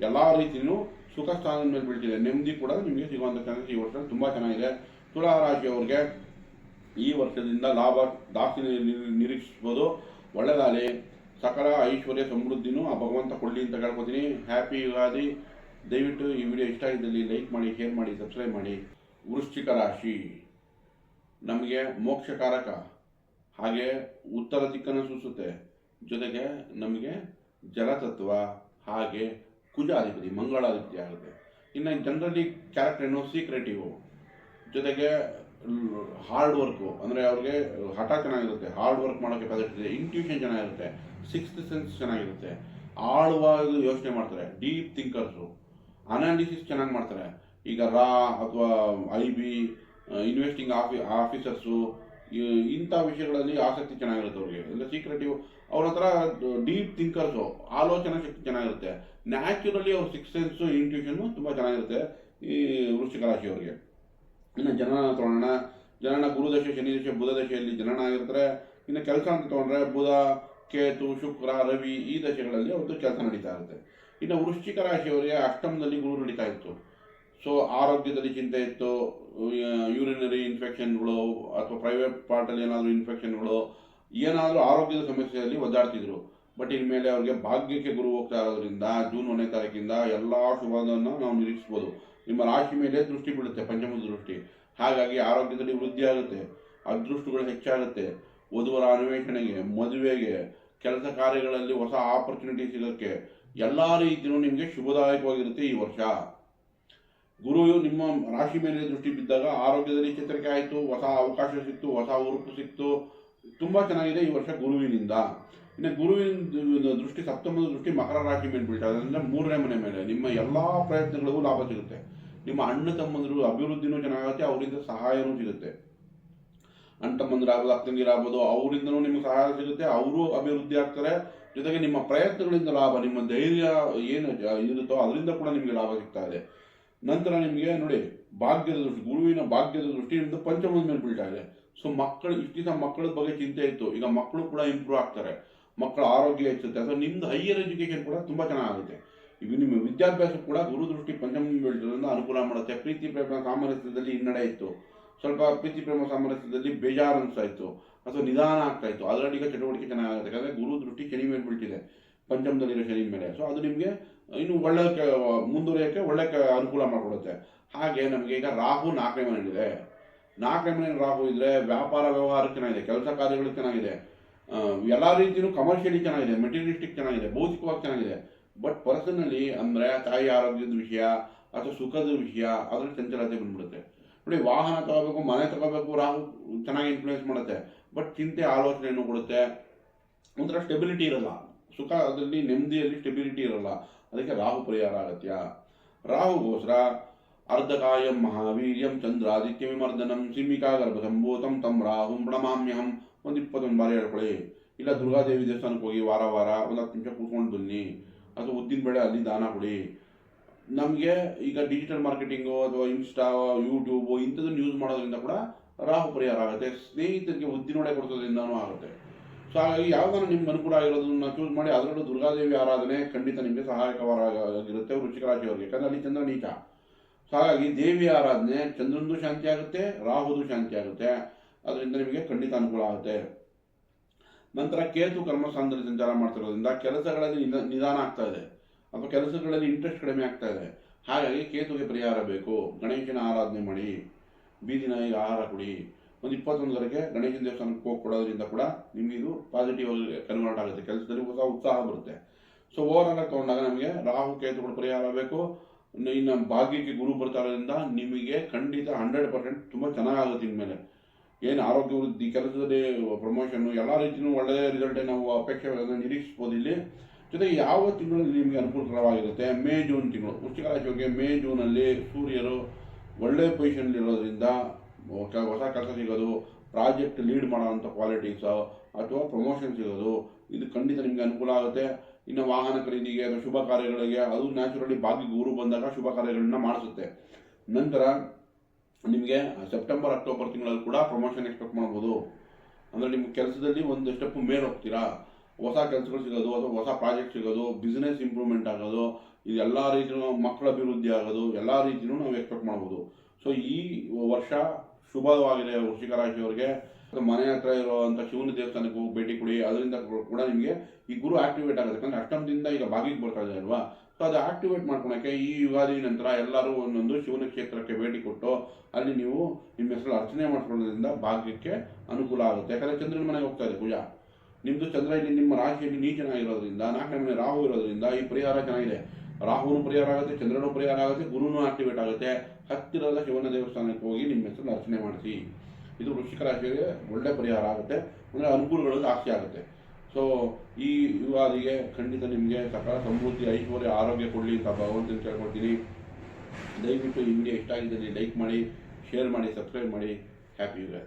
ಎಲ್ಲ ರೀತಿಯೂ ಸುಖ ಸ್ಥಾನದ ಮೇಲೆ ಬೀಳ್ತಿದೆ. ನೆಮ್ಮದಿ ಕೂಡ ನಿಮಗೆ ಸಿಗುವಂಥ ಚಾನ್ಸಸ್ ಈ ವರ್ಷ ತುಂಬ ಚೆನ್ನಾಗಿದೆ. ತುಲಾ ರಾಶಿಯವರಿಗೆ ಈ ವರ್ಷದಿಂದ ಲಾಭ ಜಾಸ್ತಿ ನಿರೀಕ್ಷಿಸ್ಬೋದು. ಒಳ್ಳೆಯದಾಗಲಿ, ಸಕಲ ಐಶ್ವರ್ಯ ಸಮೃದ್ಧಿನೂ ಆ ಭಗವಂತ ಕೊಡಲಿ ಅಂತ ಕೇಳ್ಕೊತೀನಿ. ಹ್ಯಾಪಿ ಯುಗಾದಿ. ದಯವಿಟ್ಟು ಈ ವಿಡಿಯೋ ಇಷ್ಟ ಆಗಿದ್ದಲ್ಲಿ ಲೈಕ್ ಮಾಡಿ, ಶೇರ್ ಮಾಡಿ, ಸಬ್ಸ್ಕ್ರೈಬ್ ಮಾಡಿ. ವೃಶ್ಚಿಕ ರಾಶಿ ನಮಗೆ ಮೋಕ್ಷಕಾರಕ, ಹಾಗೆ ಉತ್ತರ ದಿಕ್ಕನ್ನು ಸೂಚಿಸುತ್ತೆ. ಜೊತೆಗೆ ನಮಗೆ ಜಲತತ್ವ, ಹಾಗೆ ಕುಜಾಧಿಪತಿ, ಮಂಗಳಾಧಿಪತಿ ಆಗುತ್ತೆ. ಇನ್ನು ಜನರಲಿ ಕ್ಯಾರೆಕ್ಟರ್ ಏನು ಸೀಕ್ರೆಟಿವ್, ಜೊತೆಗೆ ಹಾರ್ಡ್ ವರ್ಕು, ಅಂದರೆ ಅವ್ರಿಗೆ ಹಠ ಚೆನ್ನಾಗಿರುತ್ತೆ, ಹಾರ್ಡ್ ವರ್ಕ್ ಮಾಡೋ ಕೆಪಾಸಿಟಿ ಇದೆ, ಇಂಟ್ಯೂಷನ್ ಚೆನ್ನಾಗಿರುತ್ತೆ, ಸಿಕ್ಸ್ತ್ ಸೆನ್ಸ್ ಚೆನ್ನಾಗಿರುತ್ತೆ, ಆಳವಾಗಿ ಯೋಚನೆ ಮಾಡ್ತಾರೆ, ಡೀಪ್ ಥಿಂಕರ್ಸು, ಅನಾಲಿಸಿಸ್ ಚೆನ್ನಾಗಿ ಮಾಡ್ತಾರೆ. ಈಗ ರಾ ಅಥವಾ IB ಇನ್ವೆಸ್ಟಿಂಗ್ ಆಫೀಸರ್ಸು ಇಂಥ ವಿಷಯಗಳಲ್ಲಿ ಆಸಕ್ತಿ ಚೆನ್ನಾಗಿರುತ್ತೆ ಅವ್ರಿಗೆ. ಇಲ್ಲ ಸೀಕ್ರೆಟಿವ್, ಅವ್ರ ಹತ್ರ ಡೀಪ್ ಥಿಂಕರ್ಸು, ಆಲೋಚನಾ ಶಕ್ತಿ ಚೆನ್ನಾಗಿರುತ್ತೆ. ನ್ಯಾಚುರಲಿ ಅವ್ರ ಸಿಕ್ಸ್ ಸೆನ್ಸು, ಇಂಟ್ಯೂಷನ್ನು ತುಂಬ ಚೆನ್ನಾಗಿರುತ್ತೆ ಈ ವೃಶ್ಚಿಕ ರಾಶಿಯವರಿಗೆ. ಇನ್ನು ಜನನ ತಗೊಳ್ಳೋಣ. ಜನನ ಗುರುದಶೆ, ಶನಿ ದಶೆ, ಬುಧ ದಶೆಯಲ್ಲಿ ಜನನ ಆಗಿರ್ತಾರೆ. ಇನ್ನು ಕೆಲಸ ಅಂತ ತೊಗೊಂಡ್ರೆ ಬುಧ, ಕೇತು, ಶುಕ್ರ, ರವಿ ಈ ದಶೆಗಳಲ್ಲಿ ಅವ್ರದ್ದು ಕೆಲಸ ನಡೀತಾ ಇರುತ್ತೆ. ಇನ್ನು ವೃಶ್ಚಿಕ ರಾಶಿಯವರಿಗೆ ಅಷ್ಟಮದಲ್ಲಿ ಗುರು ನಡೀತಾ ಇತ್ತು. ಸೊ ಆರೋಗ್ಯದಲ್ಲಿ ಚಿಂತೆ ಇತ್ತು, ಯೂರಿನರಿ ಇನ್ಫೆಕ್ಷನ್ಗಳು ಅಥವಾ ಪ್ರೈವೇಟ್ ಪಾರ್ಟಲ್ಲಿ ಏನಾದರೂ ಇನ್ಫೆಕ್ಷನ್ಗಳು, ಏನಾದರೂ ಆರೋಗ್ಯದ ಸಮಸ್ಯೆಯಲ್ಲಿ ಒದ್ದಾಡ್ತಿದ್ರು. ಬಟ್ ಇನ್ಮೇಲೆ ಅವ್ರಿಗೆ ಭಾಗ್ಯಕ್ಕೆ ಗುರು ಹೋಗ್ತಾ ಇರೋದ್ರಿಂದ ಜೂನ್ 1ನೇ ತಾರೀಕಿಂದ ಎಲ್ಲ ಶುಭವನ್ನು ನಾವು ನಿರೀಕ್ಷಿಸ್ಬೋದು. ನಿಮ್ಮ ರಾಶಿ ಮೇಲೆ ದೃಷ್ಟಿ ಬೀಳುತ್ತೆ, ಪಂಚಮದ ದೃಷ್ಟಿ. ಹಾಗಾಗಿ ಆರೋಗ್ಯದಲ್ಲಿ ವೃದ್ಧಿ ಆಗುತ್ತೆ, ಅದೃಷ್ಟಗಳು ಹೆಚ್ಚಾಗುತ್ತೆ, ವಧುವರ ಅನ್ವೇಷಣೆಗೆ, ಮದುವೆಗೆ, ಕೆಲಸ ಕಾರ್ಯಗಳಲ್ಲಿ ಹೊಸ ಆಪರ್ಚುನಿಟಿ ಸಿಗೋಕ್ಕೆ ಎಲ್ಲ ರೀತಿಯೂ ನಿಮಗೆ ಶುಭದಾಯಕವಾಗಿರುತ್ತೆ ಈ ವರ್ಷ. ಗುರು ನಿಮ್ಮ ರಾಶಿ ಮೇಲೆ ದೃಷ್ಟಿ ಬಿದ್ದಾಗ ಆರೋಗ್ಯದಲ್ಲಿ ಚೇತರಿಕೆ ಆಯಿತು, ಹೊಸ ಅವಕಾಶ ಸಿಕ್ತು, ಹೊಸ ಉರುಪು ಸಿಕ್ತು, ತುಂಬ ಚೆನ್ನಾಗಿದೆ ಈ ವರ್ಷ ಗುರುವಿನಿಂದ. ಇನ್ನು ಗುರುವಿನ ದೃಷ್ಟಿ, ಸಪ್ತಮದ ದೃಷ್ಟಿ ಮಕರ ರಾಶಿ ಮೇಲೆ ಬೀಳ್ತಾ ಇದೆ, ಅಂದರೆ 3ನೇ ಮನೆ ಮೇಲೆ. ನಿಮ್ಮ ಎಲ್ಲ ಪ್ರಯತ್ನಗಳಿಗೂ ಲಾಭ ಸಿಗುತ್ತೆ. ನಿಮ್ಮ ಅಣ್ಣ ತಮ್ಮಂದಿರು ಅಭಿವೃದ್ಧಿನೂ ಚೆನ್ನಾಗುತ್ತೆ, ಅವರಿಂದ ಸಹಾಯನೂ ಸಿಗುತ್ತೆ. ಅಣ್ಣ ತಮ್ಮಂದಿರಾಗ್ಬೋದು, ಅಕ್ಕಂದಿರಾಗ್ಬೋದು, ಅವರಿಂದನೂ ನಿಮಗೆ ಸಹಾಯ ಸಿಗುತ್ತೆ, ಅವರು ಅಭಿವೃದ್ಧಿ ಆಗ್ತಾರೆ. ಜೊತೆಗೆ ನಿಮ್ಮ ಪ್ರಯತ್ನಗಳಿಂದ ಲಾಭ, ನಿಮ್ಮ ಧೈರ್ಯ ಏನು ಇರುತ್ತೋ ಅದರಿಂದ ಕೂಡ ನಿಮಗೆ ಲಾಭ ಸಿಗ್ತಾ ಇದೆ. ನಂತರ ನಿಮಗೆ ನೋಡಿ, ಭಾಗ್ಯದ ದೃಷ್ಟಿ, ಗುರುವಿನ ಭಾಗ್ಯದ ದೃಷ್ಟಿ ನಿಮ್ಮದು ಪಂಚಮದ ಮೇಲೆ ಬೀಳ್ತಾ ಇದೆ. ಸೊ ಮಕ್ಕಳು, ಇಷ್ಟು ದಿವಸ ಮಕ್ಕಳ ಬಗ್ಗೆ ಚಿಂತೆ ಇತ್ತು, ಈಗ ಮಕ್ಕಳು ಕೂಡ ಇಂಪ್ರೂವ್ ಆಗ್ತಾರೆ, ಮಕ್ಕಳ ಆರೋಗ್ಯ ಹೆಚ್ಚುತ್ತೆ. ಅಥವಾ ನಿಮ್ದು ಹೈಯರ್ ಎಜುಕೇಷನ್ ಕೂಡ ತುಂಬ ಚೆನ್ನಾಗುತ್ತೆ. ಈಗ ನಿಮ್ಮ ವಿದ್ಯಾಭ್ಯಾಸ ಕೂಡ ಗುರು ದೃಷ್ಟಿ ಪಂಚಮದ ಬೀಳ್ತದ್ರಿಂದ ಅನುಕೂಲ ಮಾಡುತ್ತೆ. ಪ್ರೀತಿ ಪ್ರೇಮ ಸಾಮರಸ್ಯದಲ್ಲಿ ಹಿನ್ನಡೆ ಇತ್ತು, ಸ್ವಲ್ಪ ಪ್ರೀತಿ ಪ್ರೇಮ ಸಾಮರಸ್ಯದಲ್ಲಿ ಬೇಜಾರು ಅನಿಸ್ತಾ ಇತ್ತು ಅಥವಾ ನಿಧಾನ ಆಗ್ತಾ ಇತ್ತು, ಅದರಲ್ಲಿ ಈಗ ಚಟುವಟಿಕೆ ಚೆನ್ನಾಗುತ್ತೆ. ಯಾಕಂದರೆ ಗುರು ದೃಷ್ಟಿ ಶನಿ ಮೇಲೆ ಬೀಳ್ತಿದೆ, ಪಂಚಮದಲ್ಲಿರೋ ಶನಿ ಮೇಲೆ. ಸೊ ಅದು ನಿಮಗೆ ಇನ್ನು ಒಳ್ಳೆ ಮುಂದುವರಿಯೋಕ್ಕೆ ಒಳ್ಳೆ ಅನುಕೂಲ ಮಾಡಿಕೊಡುತ್ತೆ. ಹಾಗೆ ನಮಗೆ ಈಗ ರಾಹು 4ನೇ ಮನೆಯಲ್ಲಿದೆ. 4ನೇ ಮನೆಯಲ್ಲಿ ರಾಹು ಇದ್ದರೆ ವ್ಯಾಪಾರ ವ್ಯವಹಾರ ಚೆನ್ನಾಗಿದೆ, ಕೆಲಸ ಕಾರ್ಯಗಳು ಚೆನ್ನಾಗಿದೆ, ಎಲ್ಲ ರೀತಿಯೂ ಕಮರ್ಷಿಯಲಿ ಚೆನ್ನಾಗಿದೆ, ಮೆಟೀರಿಯಲಿಸ್ಟಿಕ್ ಚೆನ್ನಾಗಿದೆ, ಭೌತಿಕವಾಗಿ ಚೆನ್ನಾಗಿದೆ. ಬಟ್ ಪರ್ಸನಲಿ ಅಂದರೆ ತಾಯಿ ಆರೋಗ್ಯದ ವಿಷಯ ಅಥವಾ ಸುಖದ ವಿಷಯ ಅದರಲ್ಲಿ ಚಂಚಲತೆ ಬಂದ್ಬಿಡುತ್ತೆ. ನೋಡಿ, ವಾಹನ ತಗೋಬೇಕು, ಮನೆ ತಗೋಬೇಕು, ರಾಹು ಚೆನ್ನಾಗಿ ಇನ್ಫ್ಲೂಯೆನ್ಸ್ ಮಾಡುತ್ತೆ. ಬಟ್ ಚಿಂತೆ, ಆಲೋಚನೆಯನ್ನು ಕೊಡುತ್ತೆ. ಒಂಥರ ಸ್ಟೆಬಿಲಿಟಿ ಇರಲ್ಲ, ಸುಖ ಅದರಲ್ಲಿ ನೆಮ್ಮದಿಯಲ್ಲಿ ಸ್ಟೆಬಿಲಿಟಿ ಇರಲ್ಲ. ಅದಕ್ಕೆ ರಾಹು ಪರಿಹಾರ ಅಗತ್ಯ. ರಾಹುಗೋಸ್ಕರ ಅರ್ಧಕಾಯಂ ಮಹಾವೀರ್ಯಂ ಚಂದ್ರಾದಿತ್ಯ ವಿಮರ್ದನಂ ಸಿಂಹಿಕಾ ಗರ್ಭ ಸಂಭೂತಂ ತಂ ರಾಹುಂ ಪ್ರಣಮಾಮ್ಯಹಂ ಒಂದು 21 ಬಾರಿ ಹೇಳ್ಕೊಳ್ಳಿ. ಇಲ್ಲ ದುರ್ಗಾದೇವಿ ದೇವಸ್ಥಾನಕ್ಕೆ ಹೋಗಿ ವಾರ ಒಂದು 10 ನಿಮಿಷ ಕೂತ್ಕೊಂಡು ಬನ್ನಿ, ಅಥವಾ ಉದ್ದಿನ ಬೇಳೆ ಅಲ್ಲಿ ದಾನ ಕೊಡಿ. ನಮಗೆ ಈಗ ಡಿಜಿಟಲ್ ಮಾರ್ಕೆಟಿಂಗು ಅಥವಾ ಇನ್ಸ್ಟಾ, ಯೂಟ್ಯೂಬು ಇಂಥದನ್ನು ಯೂಸ್ ಮಾಡೋದ್ರಿಂದ ಕೂಡ ರಾಹು ಪರಿಹಾರ ಆಗುತ್ತೆ. ಸ್ನೇಹಿತರಿಗೆ ಉದ್ದಿನೋಡೆ ಕೊಡಿಸೋದ್ರಿಂದನೂ ಆಗುತ್ತೆ. ಸೊ ಹಾಗಾಗಿ ಯಾವ್ದಾದ್ರು ನಿಮ್ಗೆ ಅನುಕೂಲ ಆಗಿರೋದನ್ನ ಚೂಸ್ ಮಾಡಿ. ಅದರಲ್ಲೂ ದುರ್ಗಾದೇವಿ ಆರಾಧನೆ ಖಂಡಿತ ನಿಮಗೆ ಸಹಾಯಕವಾಗಿರುತ್ತೆ ವೃಶ್ಚಿಕ ರಾಶಿಯವರಿಗೆ, ಯಾಕಂದರೆ ಅಲ್ಲಿ ಚಂದ್ರ ನೀಚ. ಸೊ ಹಾಗಾಗಿ ದೇವಿ ಆರಾಧನೆ ಚಂದ್ರನದು ಶಾಂತಿ ಆಗುತ್ತೆ, ರಾಹುದು ಶಾಂತಿ ಆಗುತ್ತೆ, ಅದರಿಂದ ನಿಮಗೆ ಖಂಡಿತ ಅನುಕೂಲ ಆಗುತ್ತೆ. ನಂತರ ಕೇತು ಕರ್ಮಸ್ಥಾನದಲ್ಲಿ ಸಂಚಾರ ಮಾಡ್ತಿರೋದ್ರಿಂದ ಕೆಲಸಗಳಲ್ಲಿ ನಿಧಾನ ಆಗ್ತಾ ಇದೆ, ಅಥವಾ ಕೆಲಸಗಳಲ್ಲಿ ಇಂಟ್ರೆಸ್ಟ್ ಕಡಿಮೆ ಆಗ್ತಾ ಇದೆ. ಹಾಗಾಗಿ ಕೇತುಗೆ ಪರಿಹಾರ ಬೇಕು. ಗಣೇಶನ ಆರಾಧನೆ ಮಾಡಿ, ಬೀದಿ ನಾಯಿಗೆ ಆಹಾರ ಕೊಡಿ, ಒಂದು 21 ಗಣೇಶನ ದೇವಸ್ಥಾನಕ್ಕೆ ಹೋಗಿ ಕೊಡೋದ್ರಿಂದ ಕೂಡ ನಿಮಗೆ ಇದು ಪಾಸಿಟಿವ್ ಆಗಿ ಕನ್ವರ್ಟ್ ಆಗುತ್ತೆ, ಕೆಲಸದಲ್ಲಿ ಹೊಸ ಉತ್ಸಾಹ ಬರುತ್ತೆ. ಸೊ ಓವರಾಲ್ ಆಗಿ ತಗೊಂಡಾಗ ನಮಗೆ ರಾಹು ಕೇತುಗಳು ಪರಿಹಾರ ಬೇಕು. ಇನ್ನು ಭಾಗ್ಯಕ್ಕೆ ಗುರು ಬರ್ತಾ ಇರೋದ್ರಿಂದ ನಿಮಗೆ ಖಂಡಿತ 100% ತುಂಬ ಚೆನ್ನಾಗಾಗುತ್ತೆ. ಇನ್ಮೇಲೆ ಏನು ಆರೋಗ್ಯ ವೃದ್ಧಿ, ಕೆಲಸದಲ್ಲಿ ಪ್ರಮೋಷನ್ನು, ಎಲ್ಲ ರೀತಿಯೂ ಒಳ್ಳೆಯ ರಿಸಲ್ಟೇ ನಾವು ಅಪೇಕ್ಷೆ ನಿರೀಕ್ಷಿಸ್ಬೋದು ಇಲ್ಲಿ. ಜೊತೆಗೆ ಯಾವ ತಿಂಗಳಲ್ಲಿ ನಿಮಗೆ ಅನುಕೂಲಕರವಾಗಿರುತ್ತೆ, ಮೇ ಜೂನ್ ತಿಂಗಳು ವೃಶ್ಚಿಕ ರಾಶಿಯವರಿಗೆ ಮೇ ಜೂನಲ್ಲಿ ಸೂರ್ಯರು ಒಳ್ಳೆಯ ಪೊಸಿಷನ್ ಇರೋದ್ರಿಂದ ಹೊಸ ಕೆಲಸ ಸಿಗೋದು, ಪ್ರಾಜೆಕ್ಟ್ ಲೀಡ್ ಮಾಡೋವಂಥ ಕ್ವಾಲಿಟೀಸು ಅಥವಾ ಪ್ರಮೋಷನ್ ಸಿಗೋದು, ಇದು ಖಂಡಿತ ನಿಮಗೆ ಅನುಕೂಲ ಆಗುತ್ತೆ. ಇನ್ನು ವಾಹನ ಖರೀದಿಗೆ ಅಥವಾ ಶುಭ ಕಾರ್ಯಗಳಿಗೆ ಅದು ನ್ಯಾಚುರಲಿ ಭಾಗ್ಯ ಗುರು ಬಂದಾಗ ಶುಭ ಕಾರ್ಯಗಳನ್ನ ಮಾಡಿಸುತ್ತೆ. ನಂತರ ನಿಮಗೆ ಸೆಪ್ಟೆಂಬರ್ ಅಕ್ಟೋಬರ್ ತಿಂಗಳಲ್ಲಿ ಕೂಡ ಪ್ರಮೋಷನ್ ಎಕ್ಸ್ಪೆಕ್ಟ್ ಮಾಡ್ಬೋದು. ಅಂದರೆ ನಿಮ್ಮ ಕೆಲಸದಲ್ಲಿ ಒಂದು ಸ್ಟೆಪ್ ಮೇಲೆ ಹೋಗ್ತೀರಾ, ಹೊಸ ಕೆಲಸಗಳು ಸಿಗೋದು ಅಥವಾ ಹೊಸ ಪ್ರಾಜೆಕ್ಟ್ ಸಿಗೋದು, ಬಿಸ್ನೆಸ್ ಇಂಪ್ರೂವ್ಮೆಂಟ್ ಆಗೋದು, ಇದು ಎಲ್ಲ ರೀತಿಯೂ ಮಕ್ಕಳ ಅಭಿವೃದ್ಧಿ ಆಗೋದು, ಎಲ್ಲ ರೀತಿಯೂ ನಾವು ಎಕ್ಸ್ಪೆಕ್ಟ್ ಮಾಡ್ಬೋದು. ಸೊ ಈ ವರ್ಷ ಶುಭವಾಗಿದೆ ವೃಶ್ಚಿಕ ರಾಶಿಯವರಿಗೆ. ಮನೆ ಹತ್ರ ಇರುವಂಥ ಶಿವನ ದೇವಸ್ಥಾನಕ್ಕೆ ಹೋಗಿ ಭೇಟಿ ಕೊಡಿ, ಅದರಿಂದ ಕೂಡ ನಿಮಗೆ ಈ ಗುರು ಆಕ್ಟಿವೇಟ್ ಆಗುತ್ತೆ. ಯಾಕಂದರೆ ಅಷ್ಟಮದಿಂದ ಈಗ ಭಾಗ್ಯಕ್ಕೆ ಬರ್ತಾ ಇದೆ ಅಲ್ವಾ, ಸೊ ಅದು ಆಕ್ಟಿವೇಟ್ ಮಾಡ್ಕೊಳಕ್ಕೆ ಈ ಯುಗಾದಿ ನಂತರ ಎಲ್ಲರೂ ಒಂದೊಂದು ಶಿವನ ಕ್ಷೇತ್ರಕ್ಕೆ ಭೇಟಿ ಕೊಟ್ಟು ಅಲ್ಲಿ ನೀವು ನಿಮ್ಮ ಹೆಸರು ಅರ್ಚನೆ ಮಾಡ್ಕೊಳ್ಳೋದ್ರಿಂದ ಭಾಗ್ಯಕ್ಕೆ ಅನುಕೂಲ ಆಗುತ್ತೆ. ಯಾಕಂದರೆ ಚಂದ್ರನ ಮನೆಗೆ ಹೋಗ್ತಾ ಇದೆ ಪೂಜಾ, ನಿಮ್ಮದು ಚಂದ್ರ ಇಲ್ಲಿ ನಿಮ್ಮ ರಾಶಿಯಲ್ಲಿ ನೀಚನಾಗಿರೋದ್ರಿಂದ, 4ನೇ ಮನೆ ರಾಹು ಇರೋದ್ರಿಂದ ಈ ಪರಿಹಾರ ಚೆನ್ನಾಗಿದೆ. ರಾಹುನು ಪರಿಹಾರ ಆಗುತ್ತೆ, ಚಂದ್ರನೂ ಪರಿಹಾರ ಆಗುತ್ತೆ, ಗುರುನೂ ಆಕ್ಟಿವೇಟ್ ಆಗುತ್ತೆ. ಹತ್ತಿರದ ಶಿವನ ದೇವಸ್ಥಾನಕ್ಕೆ ಹೋಗಿ ನಿಮ್ಮ ಹೆಸರು ಅರ್ಚನೆ ಮಾಡಿಸಿ. ಇದು ವೃಶ್ಚಿಕ ರಾಶಿಗೆ ಒಳ್ಳೆ ಪರಿಹಾರ ಆಗುತ್ತೆ, ಅಂದರೆ ಅನುಕೂಲಗಳು ಜಾಸ್ತಿ ಆಗುತ್ತೆ. ಸೊ ಈ ಯುಗಾದಿಗೆ ಖಂಡಿತ ನಿಮಗೆ ಸಕಲ ಸಮೃದ್ಧಿ, ಐಶ್ವರ್ಯ, ಆರೋಗ್ಯ ಕೊಡಲಿ ಅಂತ ಭಗವಂತನ ಕೇಳ್ಕೊಳ್ತೀನಿ. ದಯವಿಟ್ಟು ಈ ವಿಡಿಯೋ ಇಷ್ಟ ಆಗಿದ್ದಲ್ಲಿ ಲೈಕ್ ಮಾಡಿ, ಶೇರ್ ಮಾಡಿ, ಸಬ್ಸ್ಕ್ರೈಬ್ ಮಾಡಿ. ಹ್ಯಾಪಿ ಯುಗಾದಿ.